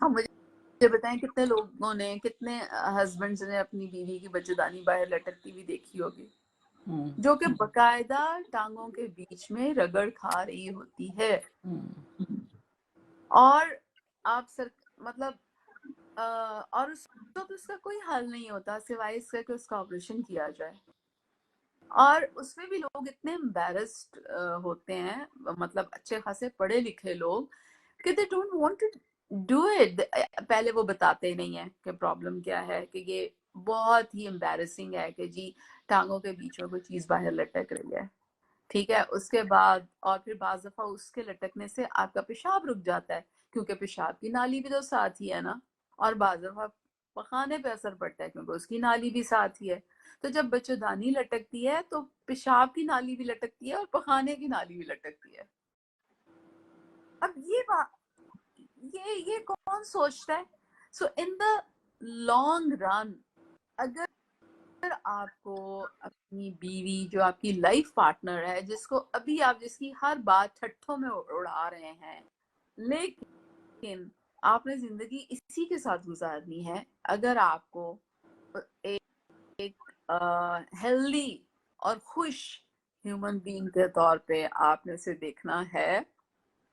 अब मुझे बताएं कितने लोगों ने, कितने हस्बैंड्स ने अपनी बीवी की बच्चेदानी बाहर लटकती हुई देखी होगी, जो कि बकायदा टांगों के बीच में रगड़ खा रही होती है। और आप मतलब और उसको तो उसका कोई हल नहीं होता सिवाय इसका कि उसका ऑपरेशन किया जाए। और उसमें भी लोग इतने एम्बैरेस्ड होते हैं, मतलब अच्छे खासे पढ़े लिखे लोग, कि they don't want to do it. पहले वो बताते नहीं है कि प्रॉब्लम क्या है, कि ये बहुत ही एम्बैरेसिंग है कि जी टांगों के बीच में कोई चीज बाहर लटक रही है, ठीक है। उसके बाद और फिर बाज दफा उसके लटकने से आपका पेशाब रुक जाता है, क्योंकि पेशाब की नाली भी तो साथ ही है ना, और बाज दफा पखाने पे असर पड़ता है क्योंकि उसकी नाली भी साथ ही है। तो जब बच्चेदानी लटकती है तो पेशाब की नाली भी लटकती है और पखाने की नाली भी लटकती है। अब ये बात, ये कौन सोचता है? सो इन द लॉन्ग रन, अगर आपको अपनी बीवी जो आपकी लाइफ पार्टनर है, जिसको अभी आप जिसकी हर बात ठट्ठों में उड़ा रहे हैं, लेकिन आपने जिंदगी इसी के साथ गुजारनी है, अगर आपको एक हेल्दी और खुश ह्यूमन बीइंग के तौर पे आपने उसे देखना है,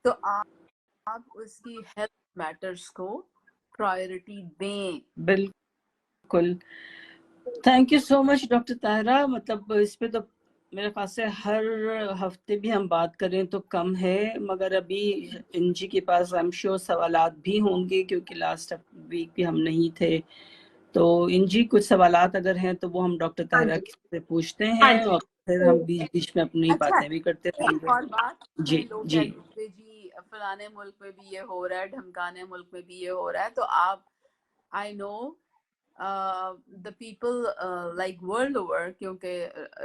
तो आप उसकी हेल्थ मैटर्स को प्रायोरिटी दें। बिल्कुल। Thank you so much doctor Tahira. मतलब इस पे तो मेरे ख्याल से हर हफ्ते भी हम बात करें तो कम है, मगर अभी इंजी के पास आई एम श्योर सवालात भी होंगे, क्योंकि लास्ट वीक भी हम नहीं थे। तो इंजी कुछ सवालात अगर हैं तो वो हम डॉक्टर ताहिरा से पूछते हैं, और फिर हम बीच बीच में अपनी बातें भी करते एक रहेंगे। और बात, जी लोग जी कहते हैं जी फलाने मुल्क में भी ये हो रहा है, ढमकाने मुल्क में भी ये हो रहा है, तो आप, I know the people like world over, क्योंकि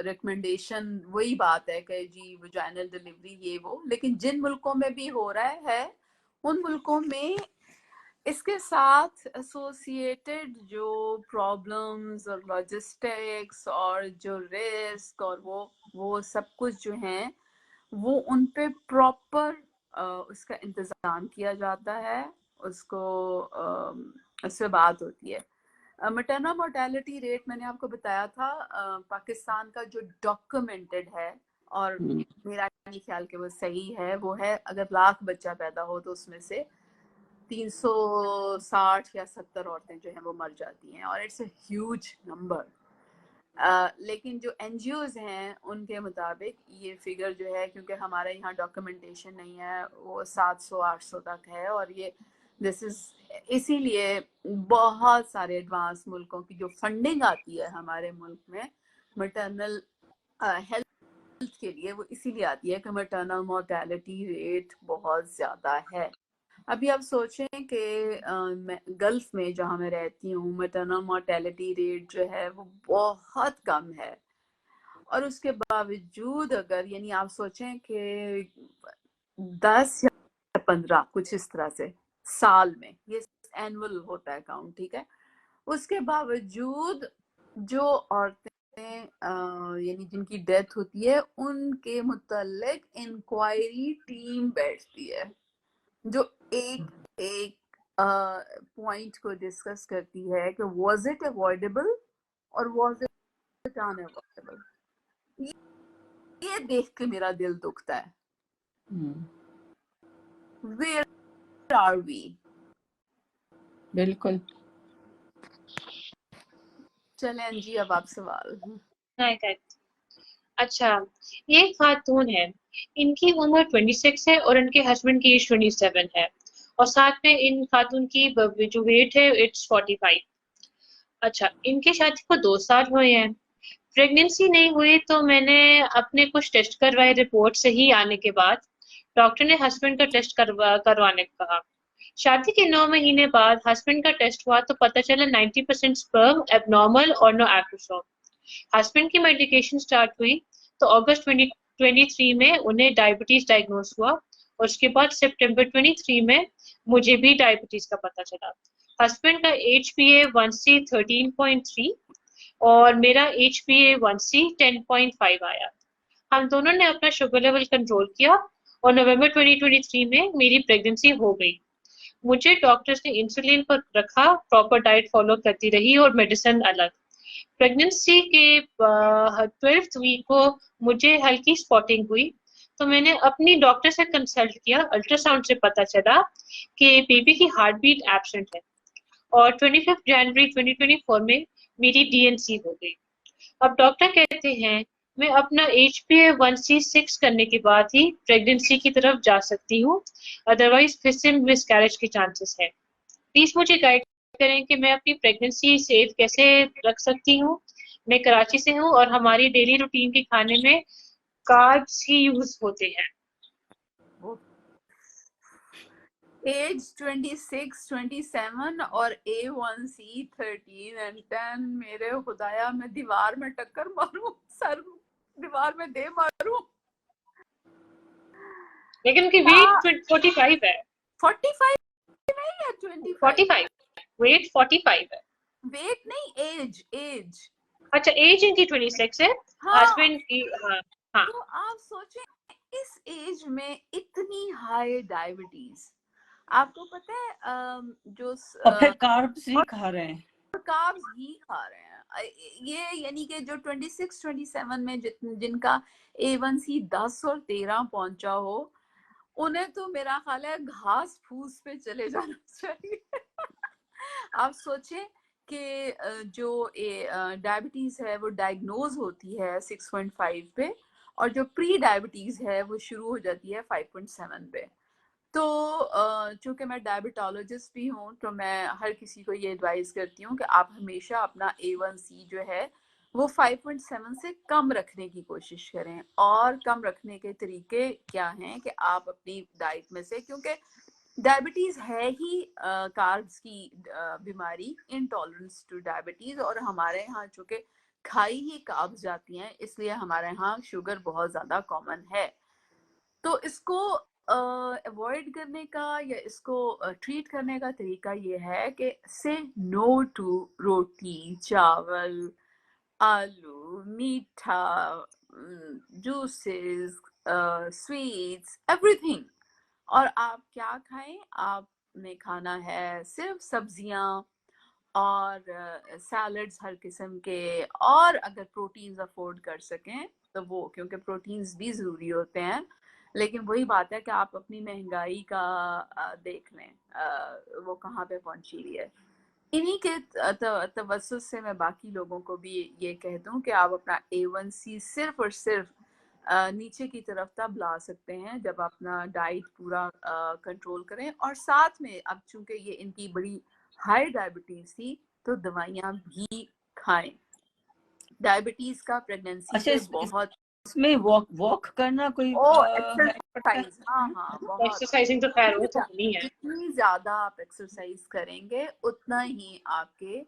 रिकमेंडेशन वही बात है कि जी वजाइनल डिलीवरी ये वो, लेकिन जिन मुल्कों में भी हो रहा है उन मुल्कों में इसके साथ एसोसिएटेड जो प्रॉब्लम्स और लॉजिस्टिक्स और जो रिस्क और वो सब कुछ जो हैं, वो उन पे प्रॉपर उसका इंतजाम किया जाता है, उसको उससे बात होती है। मैटरनल मोर्टेलिटी रेट मैंने आपको बताया था, पाकिस्तान का जो डॉक्यूमेंटेड है, और मेरा ख्याल कि वो सही है, वो है अगर 1,00,000 बच्चा पैदा हो तो उसमें से 360 या 70 औरतें जो हैं वो मर जाती हैं, और इट्स अ ह्यूज नंबर। लेकिन जो एनजीओज हैं उनके मुताबिक ये फिगर जो है, क्योंकि हमारे यहाँ डॉक्यूमेंटेशन नहीं है, वो 700-800 तक है, और ये दिस इज इसीलिए बहुत सारे एडवांस मुल्कों की जो फंडिंग आती है हमारे मुल्क में मैटरनल हेल्थ के लिए, वो इसीलिए आती है कि मैटरनल मोर्टेलिटी रेट बहुत ज़्यादा है। अभी आप सोचें कि गल्फ में जहाँ मैं रहती हूँ मैटरनल मोर्टेलिटी रेट जो है वो बहुत कम है, और उसके बावजूद अगर, यानी आप सोचें कि 10 या 15 कुछ इस तरह से साल में, ये एनुअल होता है काउंट, ठीक है, उसके बावजूद जो औरतें यानी जिनकी डेथ होती है उनके मुतल्लिक इंक्वायरी टीम बैठती है, जो एक एक पॉइंट को डिस्कस करती है कि वाज इट अवॉइडेबल और वाज इट अनअवॉइडेबल। ये देख के मेरा दिल दुखता है। Where are we? बिल्कुल। चलें अंजी, अब आप सवाल। अच्छा, ये खातून है, इनकी उम्र 26 है और इनके हस्बैंड की एज 27 है, और साथ में इन खातून की जो वेट है इट्स 45। अच्छा, इनके शादी को 2 साल हुए हैं, प्रेगनेंसी नहीं हुई, तो मैंने अपने कुछ टेस्ट करवाए, रिपोर्ट सही आने के बाद डॉक्टर ने हस्बैंड का टेस्ट करवाने को कहा। शादी के 9 महीने बाद हस्बैंड का टेस्ट हुआ तो पता चला 90% स्पर्म एबनॉर्मल और नो एक्रोसोम। हस्बैंड की मेडिकेशन स्टार्ट हुई तो अगस्त 2023 में उन्हें डायबिटीज डायग्नोस हुआ, और उसके बाद सितंबर 23 में मुझे भी डायबिटीज का पता चला। हस्बैंड का HbA1c 13.3 और मेरा HbA1c 10.5 आया। हम दोनों ने अपना शुगर लेवल कंट्रोल किया और नवंबर 2023 में मेरी प्रेगनेंसी हो गई। मुझे डॉक्टर्स ने इंसुलिन पर रखा, प्रॉपर डाइट फॉलो करती रही और मेडिसिन अलग। प्रेगनेंसी के 12th वीक को मुझे हल्की स्पॉटिंग हुई, तो मैंने अपनी डॉक्टर से कंसल्ट किया। अल्ट्रासाउंड से पता चला कि बेबी की हार्ट बीट एब्सेंट है, और 25 जनवरी 2024 में मेरी DNC हो गई। अब डॉक्टर कहते हैं मैं अपना HbA1c 6 करने के बाद ही प्रेगनेंसी की तरफ जा सकती हूँ, अदरवाइज फिर से मिसकैरेज के चांसेस है। प्लीज मुझे गाइड करें कि मैं अपनी प्रेगनेंसी सेफ कैसे रख सकती हूँ। मैं कराची से हूँ और हमारी डेली रूटीन के खाने में कार्ब्स ही यूज होते हैं। एज 26, 27 और A1C 13 and 10। मेरे खुदाया, मैं दीवार में टक्कर मारूं, सर दीवार में दे मारूं। लेकिन उनकी वेट 45 है। 45 है या 25? 45, वेट 45 है। वेट नहीं, एज। अच्छा, एज इनकी 26 है। हाँ, हस्बैंड की हाँ। तो आप सोचें इस एज में इतनी हाई डायबिटीज। आपको पता है जो और फिर कार्ब्स ही खा रहे हैं, कार्ब्स ही खा रहे हैं। ये यानी कि जो 26, 27 में जिनका A1C 10 और 13 पहुंचा हो, उन्हें तो मेरा ख्याल है घास फूस पे चले जाना चाहिए। आप सोचें कि जो डायबिटीज है वो डायग्नोज होती है 6.5 पे, और जो प्री डायबिटीज है वो शुरू हो जाती है 5.7 पे। तो चूंकि मैं डायबिटोलॉजिस्ट भी हूँ, तो मैं हर किसी को ये एडवाइस करती हूँ कि आप हमेशा अपना A1C जो है वो 5.7 से कम रखने की कोशिश करें। और कम रखने के तरीके क्या हैं कि आप अपनी डाइट में से, क्योंकि डायबिटीज है ही कार्ब्स की बीमारी, इंटॉलरेंस टू डायबिटीज, और हमारे यहाँ चूंकि खाई ही कार्ब्स जाती हैं, इसलिए हमारे यहाँ शुगर बहुत ज्यादा कॉमन है। तो इसको अवॉइड करने का या इसको ट्रीट करने का तरीका ये है कि से नो टू रोटी, चावल, आलू, मीठा, जूसेस, स्वीट्स, एवरीथिंग। और आप क्या खाएं? आपने खाना है सिर्फ सब्जियां और सैलड्स हर किस्म के, और अगर प्रोटीन्स अफोर्ड कर सकें तो वो, क्योंकि प्रोटीन्स भी ज़रूरी होते हैं। लेकिन वही बात है कि आप अपनी महंगाई का देख लें वो कहाँ पे पहुंची हुई है। इन्हीं के तवज्जुह से मैं बाकी लोगों को भी ये कह दूं कि आप अपना A1C सिर्फ और सिर्फ नीचे की तरफ तब ला सकते हैं जब अपना डाइट पूरा कंट्रोल करें, और साथ में अब चूंकि ये इनकी बड़ी हाई डायबिटीज थी तो दवाइयाँ भी खाएं। डायबिटीज का प्रेगनेंसी अच्छा, पे बहुत इसमें वॉक करना कोई एक्सरसाइज, हाँ बहुत। एक्सरसाइजिंग तो खैर वो तो नहीं है। जितनी ज्यादा आप एक्सरसाइज करेंगे उतना ही आपके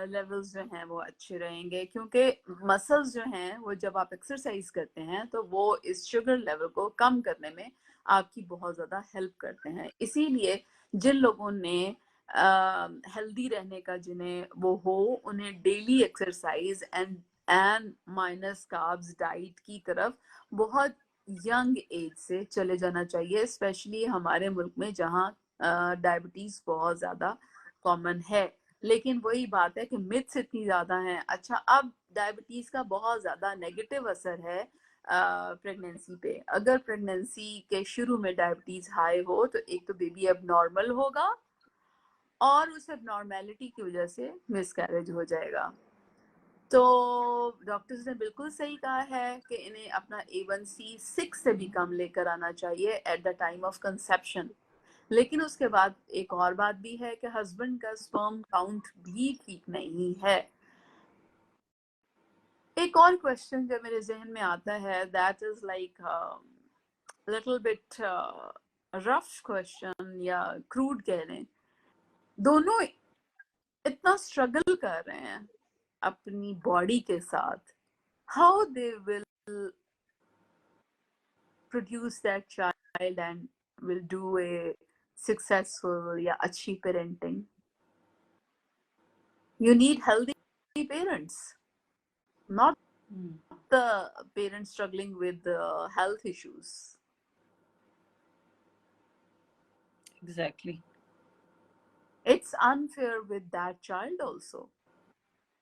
लेवल्स जो हैं वो अच्छे रहेंगे, क्योंकि मसल्स जो हैं वो जब आप एक्सरसाइज करते हैं तो वो इस शुगर लेवल को कम करने में आपकी बहुत ज्यादा हेल्प करते हैं। इसीलिए जिन लोगों ने हेल्दी रहने का, जिन्हें वो हो, उन्हें daily exercise and minus carbs diet की तरफ बहुत यंग एज से चले जाना चाहिए, स्पेशली हमारे मुल्क में जहाँ डायबिटीज बहुत ज्यादा कॉमन है। लेकिन वही बात है कि मिथ्स इतनी ज्यादा हैं। अच्छा, अब डायबिटीज का बहुत ज्यादा नेगेटिव असर है प्रेगनेंसी पे। अगर प्रेगनेंसी के शुरू में डायबिटीज हाई हो तो एक तो बेबी अब नॉर्मल होगा, और उस एबनॉर्मेलिटी की वजह से मिसकैरेज हो जाएगा। तो डॉक्टर्स ने बिल्कुल सही कहा है कि इन्हें अपना A1C 6 से भी कम लेकर आना चाहिए at the time of conception. लेकिन उसके बाद एक और बात भी है कि हस्बैंड का स्पर्म काउंट भी ठीक नहीं है। एक और क्वेश्चन जो मेरे जहन में आता है, that is like little bit rough question या क्रूड कह लें। दोनों इतना स्ट्रगल कर रहे हैं, अपनी बॉडी के साथ, how they will produce that child and will do a successful या अच्छी parenting. You need healthy parents, not the parents struggling with health issues. Exactly. It's unfair with that child also.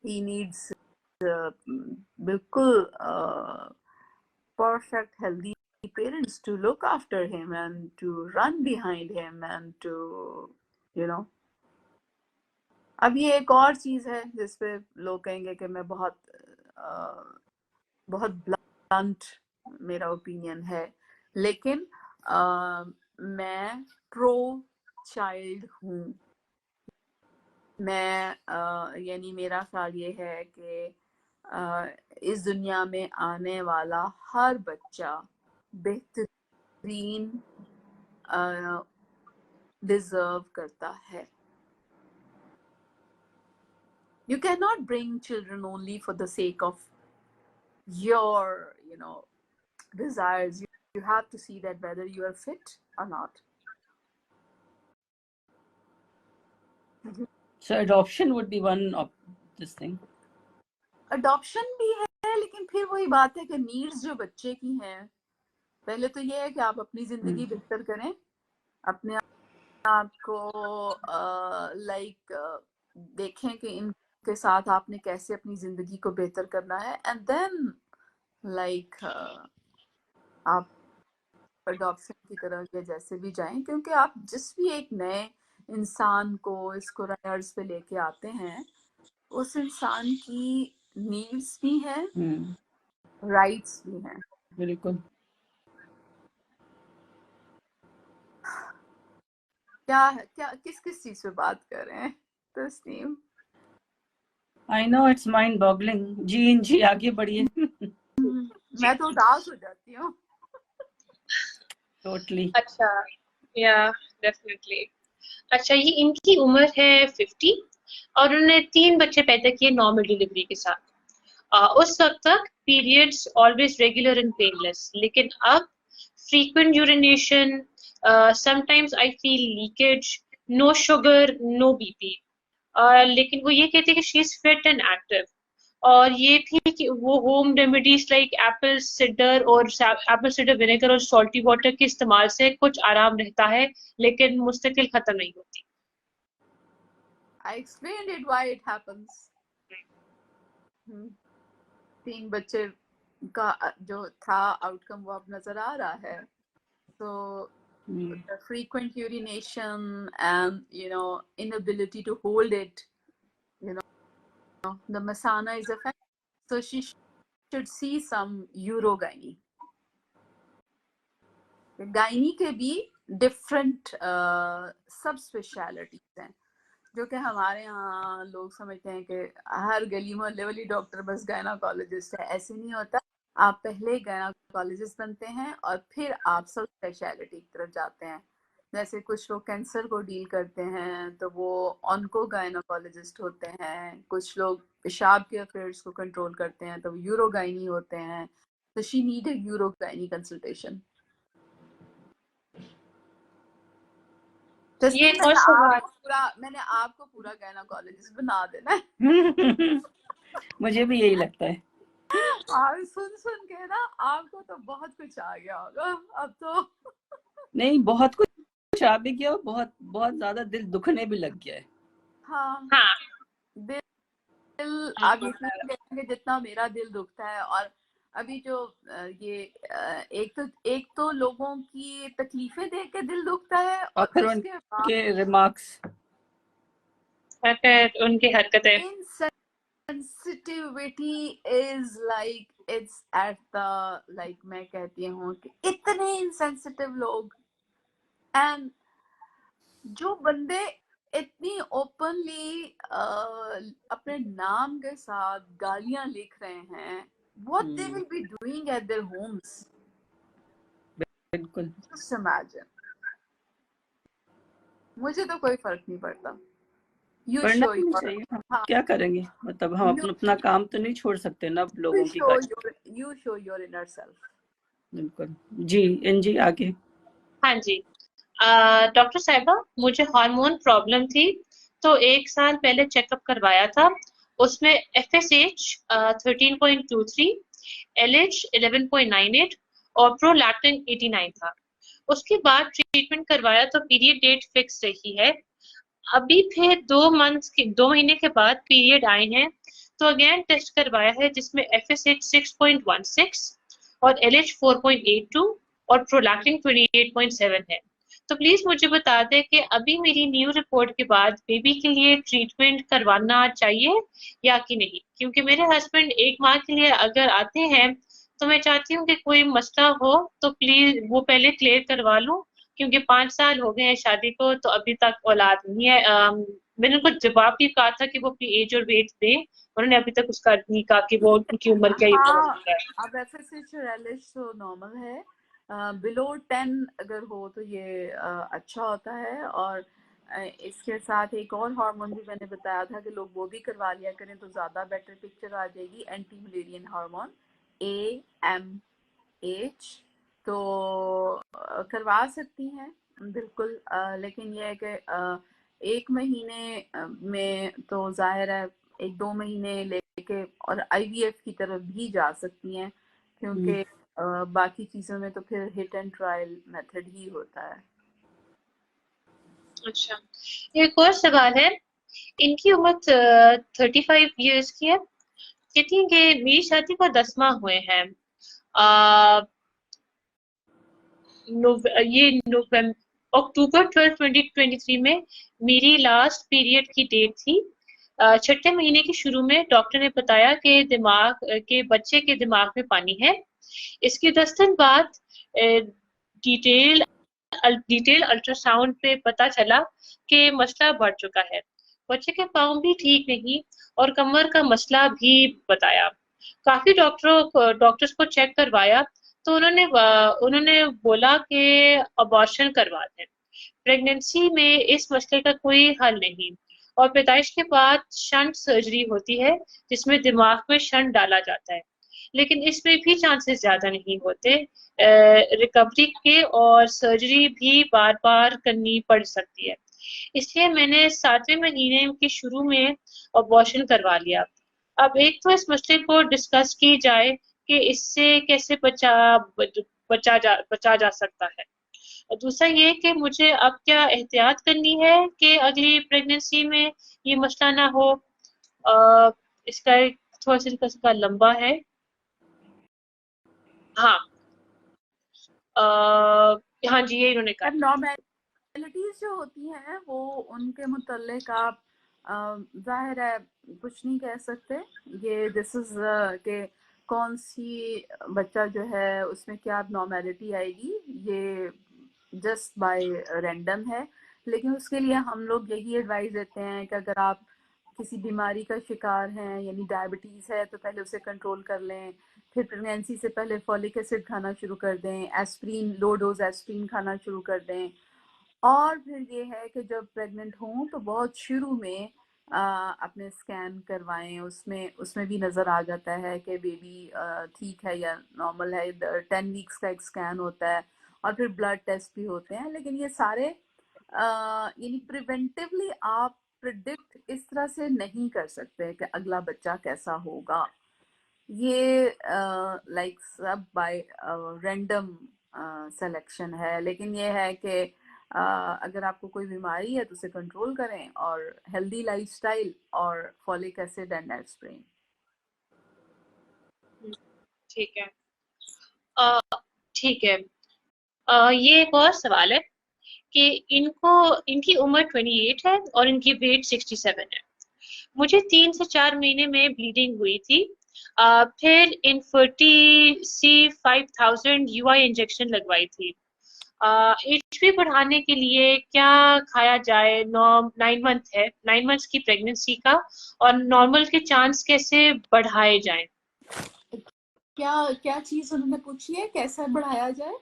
He needs बिल्कुल perfect healthy parents to look after him and to run behind him and to you know. अब ये एक और चीज है जिसपे लोग कहेंगे कि मैं बहुत ब्लंट मेरा ओपिनियन है, लेकिन मैं प्रो चाइल्ड हूँ। मैं यानी मेरा ख्याल ये है कि इस दुनिया में आने वाला हर बच्चा बेहतरीन डिजर्व करता है। You cannot bring children only for the sake of your, desires. You have to see that whether you are fit or not. So adoption would be one of this thing. Adoption भी है, लेकिन फिर वही बात है कि नीड्स जो बच्चे की हैं, पहले तो ये है कि आप अपनी जिंदगी बेहतर करें, अपने आप को देखें कि इनके साथ आपने कैसे अपनी जिंदगी को बेहतर करना है, एंड देन आप अडॉप्शन की तरह या जैसे भी जाएं, क्योंकि आप जिस भी एक नए इंसान को इस कोरोना अर्ज पे लेके आते हैं, उस इंसान की नीड्स भी हैं, राइट्स भी हैं। बिल्कुल। क्या किस चीज पे बात कर रहे हैं Tasneem? I know it's mind boggling. जी आगे बढ़िए। मैं तो उदास हो जाती हूँ। Totally. अच्छा, या डेफिनेटली। अच्छा, ये इनकी उम्र है 50 और उन्होंने 3 बच्चे पैदा किए नॉर्मल डिलीवरी के साथ। उस वक्त तक periods always regular and painless, लेकिन अब frequent urination, sometimes I feel leakage, no sugar, no BP. लेकिन वो ये कहते हैं कि she is fit and active, और ये भी कि वो home remedies like apple cider vinegar और सॉल्टी वाटर के इस्तेमाल से कुछ आराम रहता है, लेकिन मुस्तकिल खत्म नहीं होती। I explained it why it happens. 3 बच्चे का जो था आउटकम वो अब नजर आ रहा है। So the frequent urination and inability to hold it, the masana is affected, so she should see some urogyne. Gynae के भी डिफरेंट सब स्पेशलिटीज हैं, जो कि हमारे यहाँ लोग समझते हैं कि हर गली मोहल्ले वाली डॉक्टर बस गायनाकोलॉजिस्ट है। ऐसे नहीं होता। आप पहले गायनाकोलॉजिस्ट बनते हैं और फिर आप सब स्पेशलिटी की तरफ जाते हैं। जैसे कुछ लोग कैंसर को डील करते हैं तो वो ऑन्को गायनाकोलॉजिस्ट होते हैं, कुछ लोग पेशाब के अफेयर्स को कंट्रोल करते हैं तो वो यूरोगाइनी होते हैं। तो she need a urogynae consultation. ये मैंने आपको पूरा गायनाकोलॉजिस्ट बना देना है। मुझे भी यही लगता है। आप सुन के ना आपको तो बहुत कुछ आ गया होगा अब तो। नहीं, बहुत कुछ आ भी गया, बहुत बहुत ज्यादा दिल दुखने भी लग गया है। हाँ, दिल आगे कहेंगे जितना मेरा दिल दुखता है। और अभी जो ये एक तो लोगों की तकलीफें देख के दिल दुखता है, और फिर उनके रिमार्क्स, उनकी हरकतें। Sensitivity is like it's at the मैं कहती हूँ कि इतने insensitive लोग, and जो बंदे इतनी ओपनली अपने नाम के साथ गालियां लिख रहे हैं, what they will be doing at their homes. बिल्कुल। Just imagine. मुझे तो कोई फर्क नहीं पड़ता। You पढ़ना show भी नहीं your चाहिए। हाँ, हाँ, क्या करेंगे, मतलब हम you अपना काम तो नहीं छोड़ सकते ना लोगों की काज। you show your inner self. बिल्कुल। जी एनजी आगे। हाँ जी। डॉक्टर साहिबा, मुझे हार्मोन प्रॉब्लम थी, तो 1 साल पहले चेकअप करवाया था। उसमें FSH 13.23, LH 11.98 और प्रोलैक्टिन 89 था। उसके बाद ट्रीटमेंट करवाया तो पीरियड डेट फिक्स रही है। अभी फिर 2 महीने के बाद पीरियड आए हैं, तो अगेन टेस्ट करवाया है जिसमें FSH 6.16 और LH 4.82 और प्रोलैक्टिन 28.7 है। तो प्लीज मुझे बता दें कि अभी मेरी न्यू रिपोर्ट के बाद बेबी के लिए ट्रीटमेंट करवाना चाहिए या कि नहीं, क्योंकि मेरे हस्बैंड 1 माह के लिए अगर आते हैं तो मैं चाहती हूँ कि कोई मसला हो तो प्लीज वो पहले क्लियर करवा लूं, क्योंकि 5 साल हो गए हैं शादी को तो अभी तक औलाद नहीं है। मैंने उनको जवाब भी कहा था कि वो अपनी एज और वेट दें, उन्होंने अभी तक उसका नहीं कहा कि वो उनकी उम्र क्या हाँ, है। अब FSH और LH तो नॉर्मल है, बिलो 10 अगर हो तो ये अच्छा होता है। और इसके साथ एक और हार्मोन भी मैंने बताया था कि लोग वो भी करवा लिया करें तो ज़्यादा बेटर पिक्चर आ जाएगी, एंटी मलेरियन हार्मोन AMH। तो करवा सकती हैं बिल्कुल, लेकिन ये है कि 1 महीने में तो जाहिर है 1-2 महीने लेके और IVF की तरफ भी जा सकती हैं, क्योंकि बाकी चीज़ों में तो फिर हिट एंड ट्रायल मेथड ही होता है। अच्छा, एक और सवाल है। इनकी उम्र 35 ईयर्स की है। कहती है कि मेरी शादी को 10 माह हुए हैं। आ, ये नवंबर अक्टूबर 12 2023 में मेरी लास्ट पीरियड की डेट थी। छठे महीने के शुरू में डॉक्टर ने बताया कि दिमाग के बच्चे के दिमाग में पानी है। इसके 10 दिन बाद डिटेल डिटेल अल्ट्रासाउंड पे पता चला कि मसला बढ़ चुका है। बच्चे के पाँव भी ठीक नहीं और कमर का मसला भी बताया। काफी डॉक्टर्स को चेक करवाया तो उन्होंने बोला कि अबॉर्शन करवा दें। प्रेगनेंसी में इस मसले का कोई हल नहीं और पैदाइश के बाद शंट सर्जरी होती है जिसमें दिमाग में शंट डाला जाता है, लेकिन इसमें भी चांसेस ज्यादा नहीं होते रिकवरी के और सर्जरी भी बार बार करनी पड़ सकती है। इसलिए मैंने 7वें महीने के शुरू में अबॉर्शन करवा लिया। अब एक तो इस मसले को डिस्कस की जाए कि इससे कैसे बचा जा सकता है, और दूसरा ये कि मुझे अब क्या एहतियात करनी है कि अगली प्रेगनेंसी में ये मसला ना हो। इसका एक थोड़ा सा इसका लंबा है। हाँ। हाँ जी, ये इन्होंने कहा। एबनॉर्मेलिटीज जो होती हैं वो उनके मुतल्लिक आप जाहिर है कुछ नहीं कह सकते। ये दिस इज के कौन सी बच्चा जो है उसमें क्या एबनॉर्मेलिटी आएगी, ये जस्ट बाय रैंडम है। लेकिन उसके लिए हम लोग यही एडवाइस देते हैं कि अगर आप किसी बीमारी का शिकार हैं, यानी डायबिटीज़ है, तो पहले उसे कंट्रोल कर लें। फिर प्रेगनेंसी से पहले फॉलिक एसिड खाना शुरू कर दें, एस्प्रिन, लो डोज एस्प्रिन खाना शुरू कर दें। और फिर ये है कि जब प्रेग्नेंट हों तो बहुत शुरू में अपने स्कैन करवाएं, उसमें उसमें भी नज़र आ जाता है कि बेबी ठीक है या नॉर्मल है। 10 वीक्स का एक स्कैन होता है और फिर ब्लड टेस्ट भी होते हैं। लेकिन ये सारे यानी प्रिवेंटिवली आप प्रिडिक्ट इस तरह से नहीं कर सकते कि अगला बच्चा कैसा होगा। ये लाइक सब बाय रैंडम सिलेक्शन है। लेकिन ये है कि अगर आपको कोई बीमारी है तो उसे कंट्रोल करें, और हेल्दी लाइफस्टाइल और फॉलिक एसिड एंड एस्प्रिन। ठीक है। ठीक है। ये एक और सवाल है कि इनकी उम्र 28 है और इनकी वेट 67 है। मुझे 3 से 4 महीने में ब्लीडिंग हुई थी। फिर इनफर्टी 5000 UI इंजेक्शन लगवाई थी। HP बढ़ाने के लिए क्या खाया जाए? 9 मंथ है, 9 मंथ्स की प्रेगनेंसी का, और नॉर्मल के चांस कैसे बढ़ाए जाएं? क्या क्या चीज उन्होंने पूछी है, कैसा बढ़ाया जाए?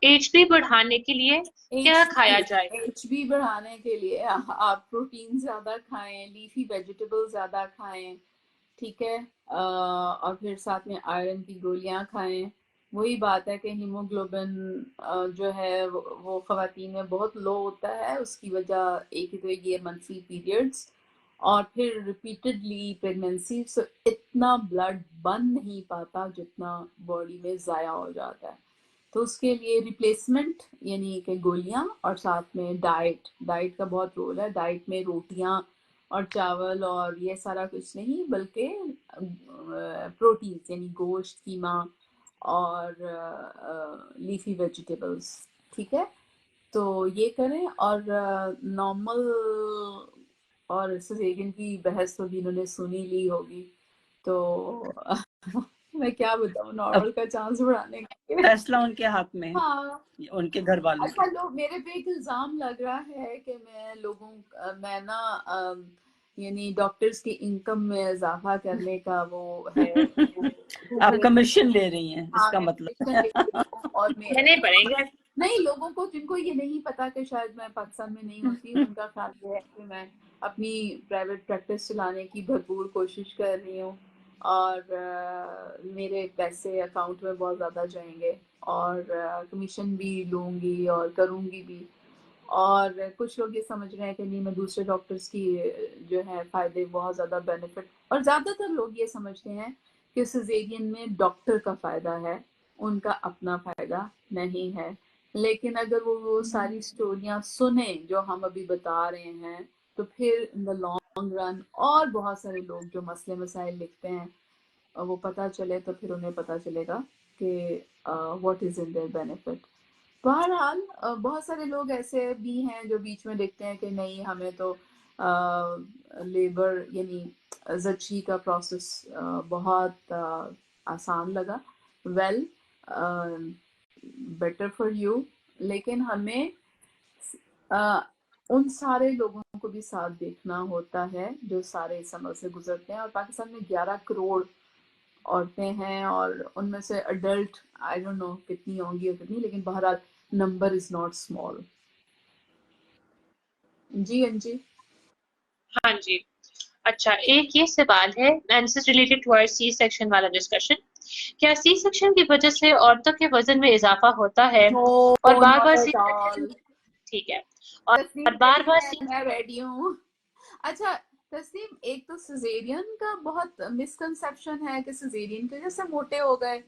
एचपी बढ़ाने के लिए क्या खाया जाए? एचबी बढ़ाने के लिए आप प्रोटीन ज्यादा खाएं, लीफी वेजिटेबल ज्यादा खाएं, ठीक है। और फिर साथ में आयरन की गोलियां खाएं। वही बात है कि हीमोग्लोबिन जो है वो खवातीन में बहुत लो होता है। उसकी वजह एक ही तो ये मंथली पीरियड्स और फिर रिपीटेडली प्रेगनेंसी से इतना ब्लड बन नहीं पाता जितना बॉडी में ज़ाया हो जाता है। तो उसके लिए रिप्लेसमेंट यानी कि गोलियां और साथ में डाइट का बहुत रोल है। डाइट में रोटियां और चावल और ये सारा कुछ नहीं, बल्कि प्रोटीन यानी गोश्त, कीमा और लीफी वेजिटेबल्स, ठीक है। तो ये करें। और नॉर्मल और सिजेरियन की बहस तो भी इन्होंने सुनी ली होगी, तो मैं क्या बताऊं, अब नॉर्मल का चांस बढ़ाने के। फैसला उनके हाथ में है, हाँ। उनके घर वालों अच्छा, के। लोग मेरे पे एक इल्जाम लग रहा है कि मैं ना यानी डॉक्टर्स की इनकम में इजाफा करने का वो है। आप कमीशन ले रही हैं, हाँ, इसका मैं मतलब कमीशन ले रही हूँ और देने पड़ेंगे। नहीं, लोगों को जिनको ये नहीं पता कि शायद मैं पाकिस्तान में नहीं होती, उनका ख्याल ये है कि मैं अपनी प्राइवेट प्रैक्टिस चलाने की भरपूर कोशिश कर रही हूँ और मेरे पैसे अकाउंट में बहुत ज़्यादा जाएंगे और कमीशन भी लूँगी और करूँगी भी। और कुछ लोग ये समझ रहे हैं कि नहीं, मैं दूसरे डॉक्टर्स की जो है फ़ायदे बहुत ज़्यादा बेनिफिट, और ज़्यादातर लोग ये समझते हैं कि सिजेरियन में डॉक्टर का फ़ायदा है, उनका अपना फ़ायदा नहीं है। लेकिन अगर वो सारी स्टोरियां सुने जो हम अभी बता रहे हैं, तो फिर इन द लॉन्ग रन और बहुत सारे लोग जो मसले मसाइल लिखते हैं वो पता चले, तो फिर उन्हें पता चलेगा कि what is in their benefit. बहरहाल बहुत सारे लोग ऐसे भी हैं जो बीच में देखते हैं कि नहीं, हमें तो लेबर यानी जच्ची का प्रोसेस बहुत आसान लगा। वेल, बेटर फॉर यू, लेकिन हमें उन सारे लोगों को भी साथ देखना होता है जो सारे इस अमल से गुजरते हैं। और पाकिस्तान में 11 करोड़ औरतें हैं और उनमें से अडल्ट आई डोंट नो कितनी होंगी और कितनी, लेकिन बहरहाल नंबर इज नॉट स्मॉल। जी अंजी। हाँ जी। अच्छा, एक ये सवाल है, this is related to our C section वाला डिस्कशन। क्या सी सेक्शन की वजह से औरतों के वजन में इजाफा होता है? नो, और बार बार not see at section, all. ठीक है, और तस्नीम बार रेडी बार है, सी, मैं रेडी हूँ। अच्छा तस्नीम, एक तो सिजेरियन का बहुत मिसकंसेप्शन है कि सिजेरियन की वजह से मोटे हो गए,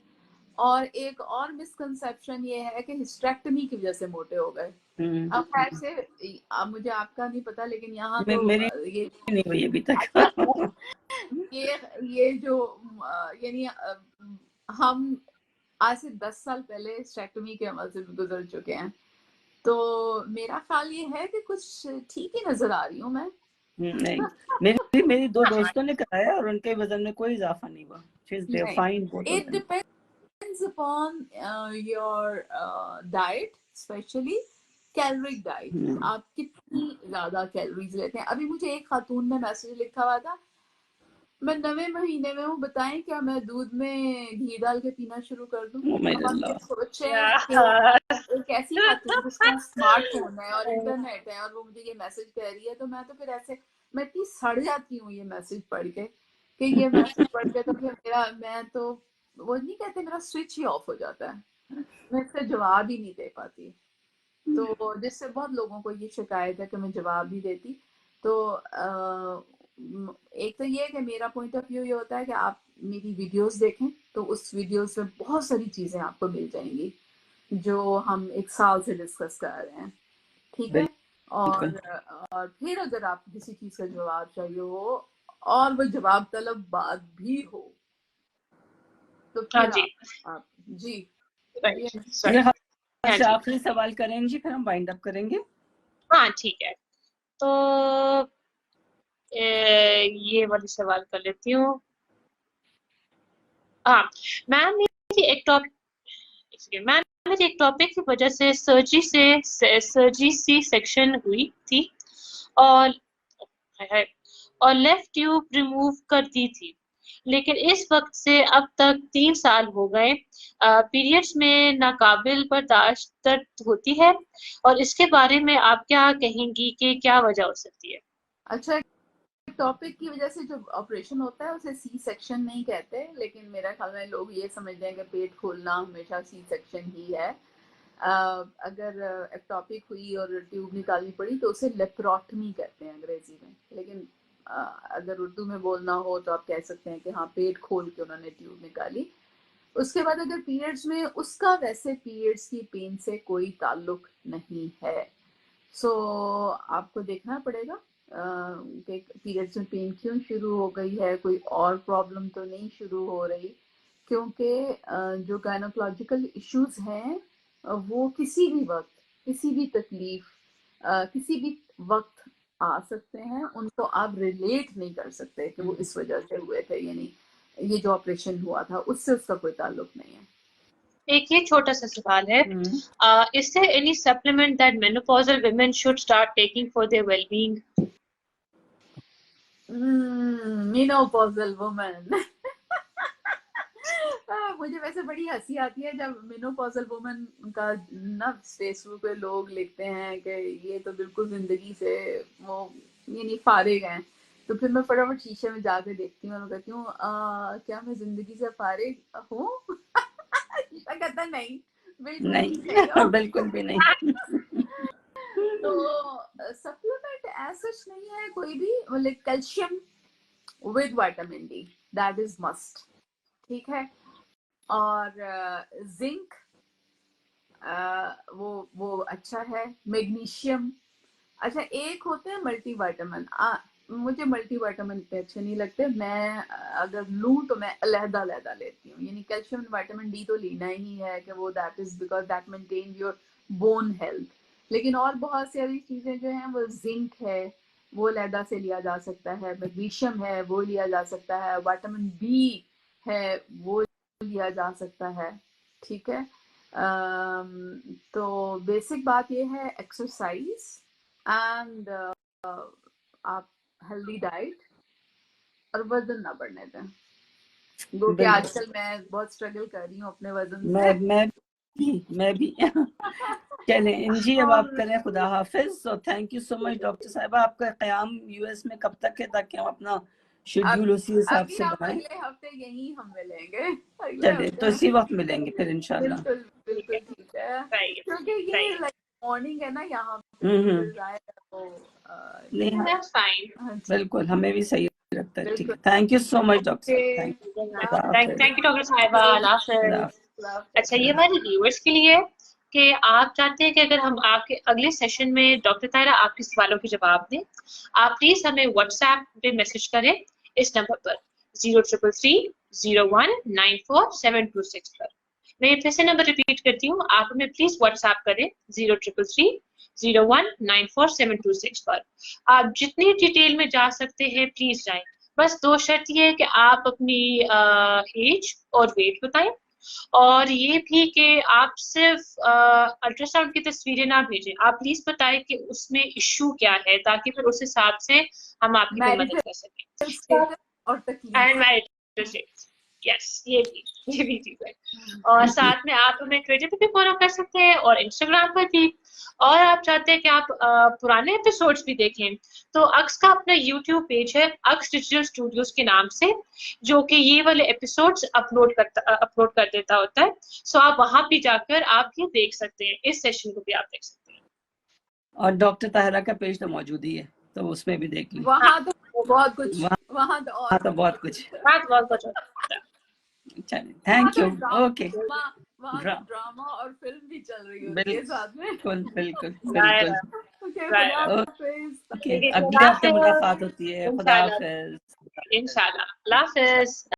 और एक और मिसकंसेप्शन ये है कि हिस्टेरेक्टमी की वजह से मोटे हो गए। अब खैर से अब मुझे आपका नहीं पता, लेकिन यहाँ तो मेरी ये नहीं हुई अभी तक। अच्छा, ये जो यानी हम आज से 10 साल पहले हिस्टेरेक्टमी के अमल से भी गुजर चुके हैं, तो मेरा ख्याल ये है कि कुछ ठीक ही नजर आ रही हूँ मैं। नहीं, मेरी दो दोस्तों ने कराया और उनके वजन में कोई इजाफा नहीं हुआ। नहीं, fine both of it them. Depends upon your diet, specially caloric diet. आप कितनी ज्यादा कैलोरीज लेते हैं। अभी मुझे एक खातून ने मैसेज लिखा हुआ था, मैं 9वें महीने में हूँ, बताएं क्या मैं दूध में घी डाल के पीना शुरू कर दूं। ओ माय अब आप ये अल्लाह। सोचें कि एक ऐसी खातून जिसका स्मार्टफोन है और इंटरनेट है और वो मुझे ये मैसेज कह रही है, तो मैं तो फिर ऐसे, मैं इतनी सड़ जाती हूँ ये मैसेज पढ़ के, कि ये मैसेज पढ़ के तो फिर मैं तो वो नहीं कहते, मेरा स्विच ही ऑफ हो जाता है, मैं इसका जवाब ही नहीं दे पाती। तो जिससे बहुत लोगों को ये शिकायत है कि मैं जवाब नहीं देती। तो एक तो ये है कि मेरा पॉइंट ऑफ व्यू ये होता है कि आप मेरी वीडियोस देखें, तो उस वीडियोस में बहुत सारी चीज़ें आपको मिल जाएंगी जो हम एक साल से डिस्कस कर रहे हैं, ठीक है। और फिर अगर आप किसी चीज़ का जवाब चाहिए हो और वो जवाब तलब बात भी हो, तो हाँ फिर जी, आप जी राइट, जी। मेरे ख्याल हाँ से जी, आखिरी सवाल करेंगे जी, फिर हम वाइंड अप करेंगे। हाँ ठीक है। तो ये वाली सवाल कर लेती हूँ। हाँ, मैम मेरी एक टॉपिक, मैम मेरी एक टॉपिक की वजह से सर्जरी सी सेक्शन हुई थी और और लेफ्ट ट्यूब रिमूव कर दी थी। लेकिन इस वक्त से अब तक 3 साल हो गए, पीरियड्स में नाकाबिल बर्दाश्त दर्द होती है, और इसके बारे में आप क्या कहेंगी कि क्या वजह हो सकती है? अच्छा, टॉपिक की वजह से जो ऑपरेशन होता है उसे सी सेक्शन नहीं कहते, लेकिन मेरा ख्याल में लोग ये समझते हैं कि पेट खोलना हमेशा सी सेक्शन ही है। अगर एक्टॉपिक हुई और ट्यूब निकालनी पड़ी तो उसे लेप्रोटमी कहते हैं अंग्रेजी में, लेकिन अगर उर्दू में बोलना हो तो आप कह सकते हैं कि हाँ, पेट खोल के उन्होंने ट्यूब निकाली। उसके बाद अगर पीरियड्स में, उसका वैसे पीरियड्स की पेन से कोई ताल्लुक नहीं है। सो आपको देखना पड़ेगा कि पीरियड्स में पेन क्यों शुरू हो गई है, कोई और प्रॉब्लम तो नहीं शुरू हो रही, क्योंकि जो गायनोकोलॉजिकल इश्यूज हैं वो किसी भी वक्त, किसी भी तकलीफ, किसी भी वक्त आ सकते हैं। उनको आप रिलेट नहीं कर सकते कि वो इस वजह से हुए थे, यानी ये जो ऑपरेशन हुआ था उससे उसका कोई ताल्लुक नहीं है। एक ये छोटा सा सवाल है, is there any supplement that menopausal women should start taking for their well-being? Menopausal woman मुझे वैसे बड़ी हंसी आती है जब मेनोपॉजल वुमन का ना फेसबुक पे लोग लिखते हैं कि ये तो बिल्कुल जिंदगी से वो ये नहीं फारिग हैं, तो फिर मैं फटाफट शीशे में जाके देखती हूँ और कहती हूँ क्या मैं जिंदगी से फारिग हूँ? शीशा कहता नहीं, बिल्कुल नहीं, बिल्कुल भी नहीं। तो सप्लीमेंट एज सच नहीं है कोई भी, मतलब calcium with vitamin D that is must, ठीक है। और जिंक वो अच्छा है, मैग्नीशियम अच्छा। एक होते हैं मल्टी विटामिन, मुझे मल्टी विटामिन इतने अच्छे नहीं लगते, मैं अगर लूँ तो मैं अलहदा अलहदा लेती हूँ, यानी कैल्शियम विटामिन डी तो लेना ही है कि वो that is because that maintain your bone health. लेकिन और बहुत सारी चीजें जो हैं, वो जिंक है वो अलहदा से लिया जा सकता है, मैग्नीशियम है वो लिया जा सकता है, विटामिन बी है वो लिया जा सकता है, ठीक है। तो बेसिक बात ये है एक्सरसाइज एंड आप हेल्दी डाइट और वजन ना बढ़ने दें। वो कि आजकल मैं बहुत स्ट्रगल कर रही हूँ अपने वजन से। मैं भी चलें इंजी, अब आप करें खुदा हाफिज। So thank you so much doctor साहिबा। आपका क़याम यूएस में कब तक है, ताकि हम अपना शेड्यूल उसी हिसाब से बनाएं? अगले हफ्ते यहीं हम मिलेंगे, चलिए तो इसी वक्त मिलेंगे फिर इंशाल्लाह। बिल्कुल बिल्कुल ठीक है, क्योंकि ये लाइक मॉर्निंग है ना यहाँ पे, नहीं बिल्कुल हमें भी सही लगता है। ठीक है, thank you so much doctor साहब। थैंक यू डॉक्टर साहिबा, अल्लाह हाफिज। अच्छा, ये हमारे व्यूअर्स के लिए कि आप चाहते हैं कि अगर हम आपके अगले सेशन में डॉक्टर ताहिरा आपके सवालों के जवाब दें, आप प्लीज हमें व्हाट्सएप पे मैसेज करें इस नंबर पर 0333019476 पर। मैं फिर से नंबर रिपीट करती हूँ, आप हमें प्लीज व्हाट्सएप करें 0333019476 पर। आप जितनी डिटेल में जा सकते हैं प्लीज जाएं, बस 2 शर्त ये है कि आप अपनी एज और वेट बताएं, और ये भी कि आप सिर्फ अल्ट्रासाउंड की तस्वीरें ना भेजें, आप प्लीज बताएं कि उसमें इश्यू क्या है, ताकि फिर उस हिसाब से हम आपकी मदद कर सकें। और यस, ये भी चीज है। और साथ में आप हमें ट्विटर पे भी फॉलो कर सकते हैं और इंस्टाग्राम पर भी। और आप चाहते हैं कि आप पुराने एपिसोड्स भी देखें, तो अक्स का अपना यूट्यूब पेज है, अक्स डिजिटल स्टूडियोज के नाम से, जो कि ये वाले एपिसोड्स अपलोड कर देता होता है। सो आप वहां भी जाकर आप ये देख सकते हैं, इस सेशन को भी आप देख सकते हैं। और डॉक्टर ताहिरा का पेज तो मौजूद ही है, तो उसमें भी देख लीजिए। वहाँ तो बहुत कुछ, वहाँ तो बहुत कुछ चलिए, थैंक यू। ओके, वहाँ ड्रामा और फिल्म भी चल रही होती है साथ में। बिल्कुल ओके, अगले हफ्ते मुलाकात होती है। खुदा हाफिज। इंशाल्लाह, अल्लाह हाफिज।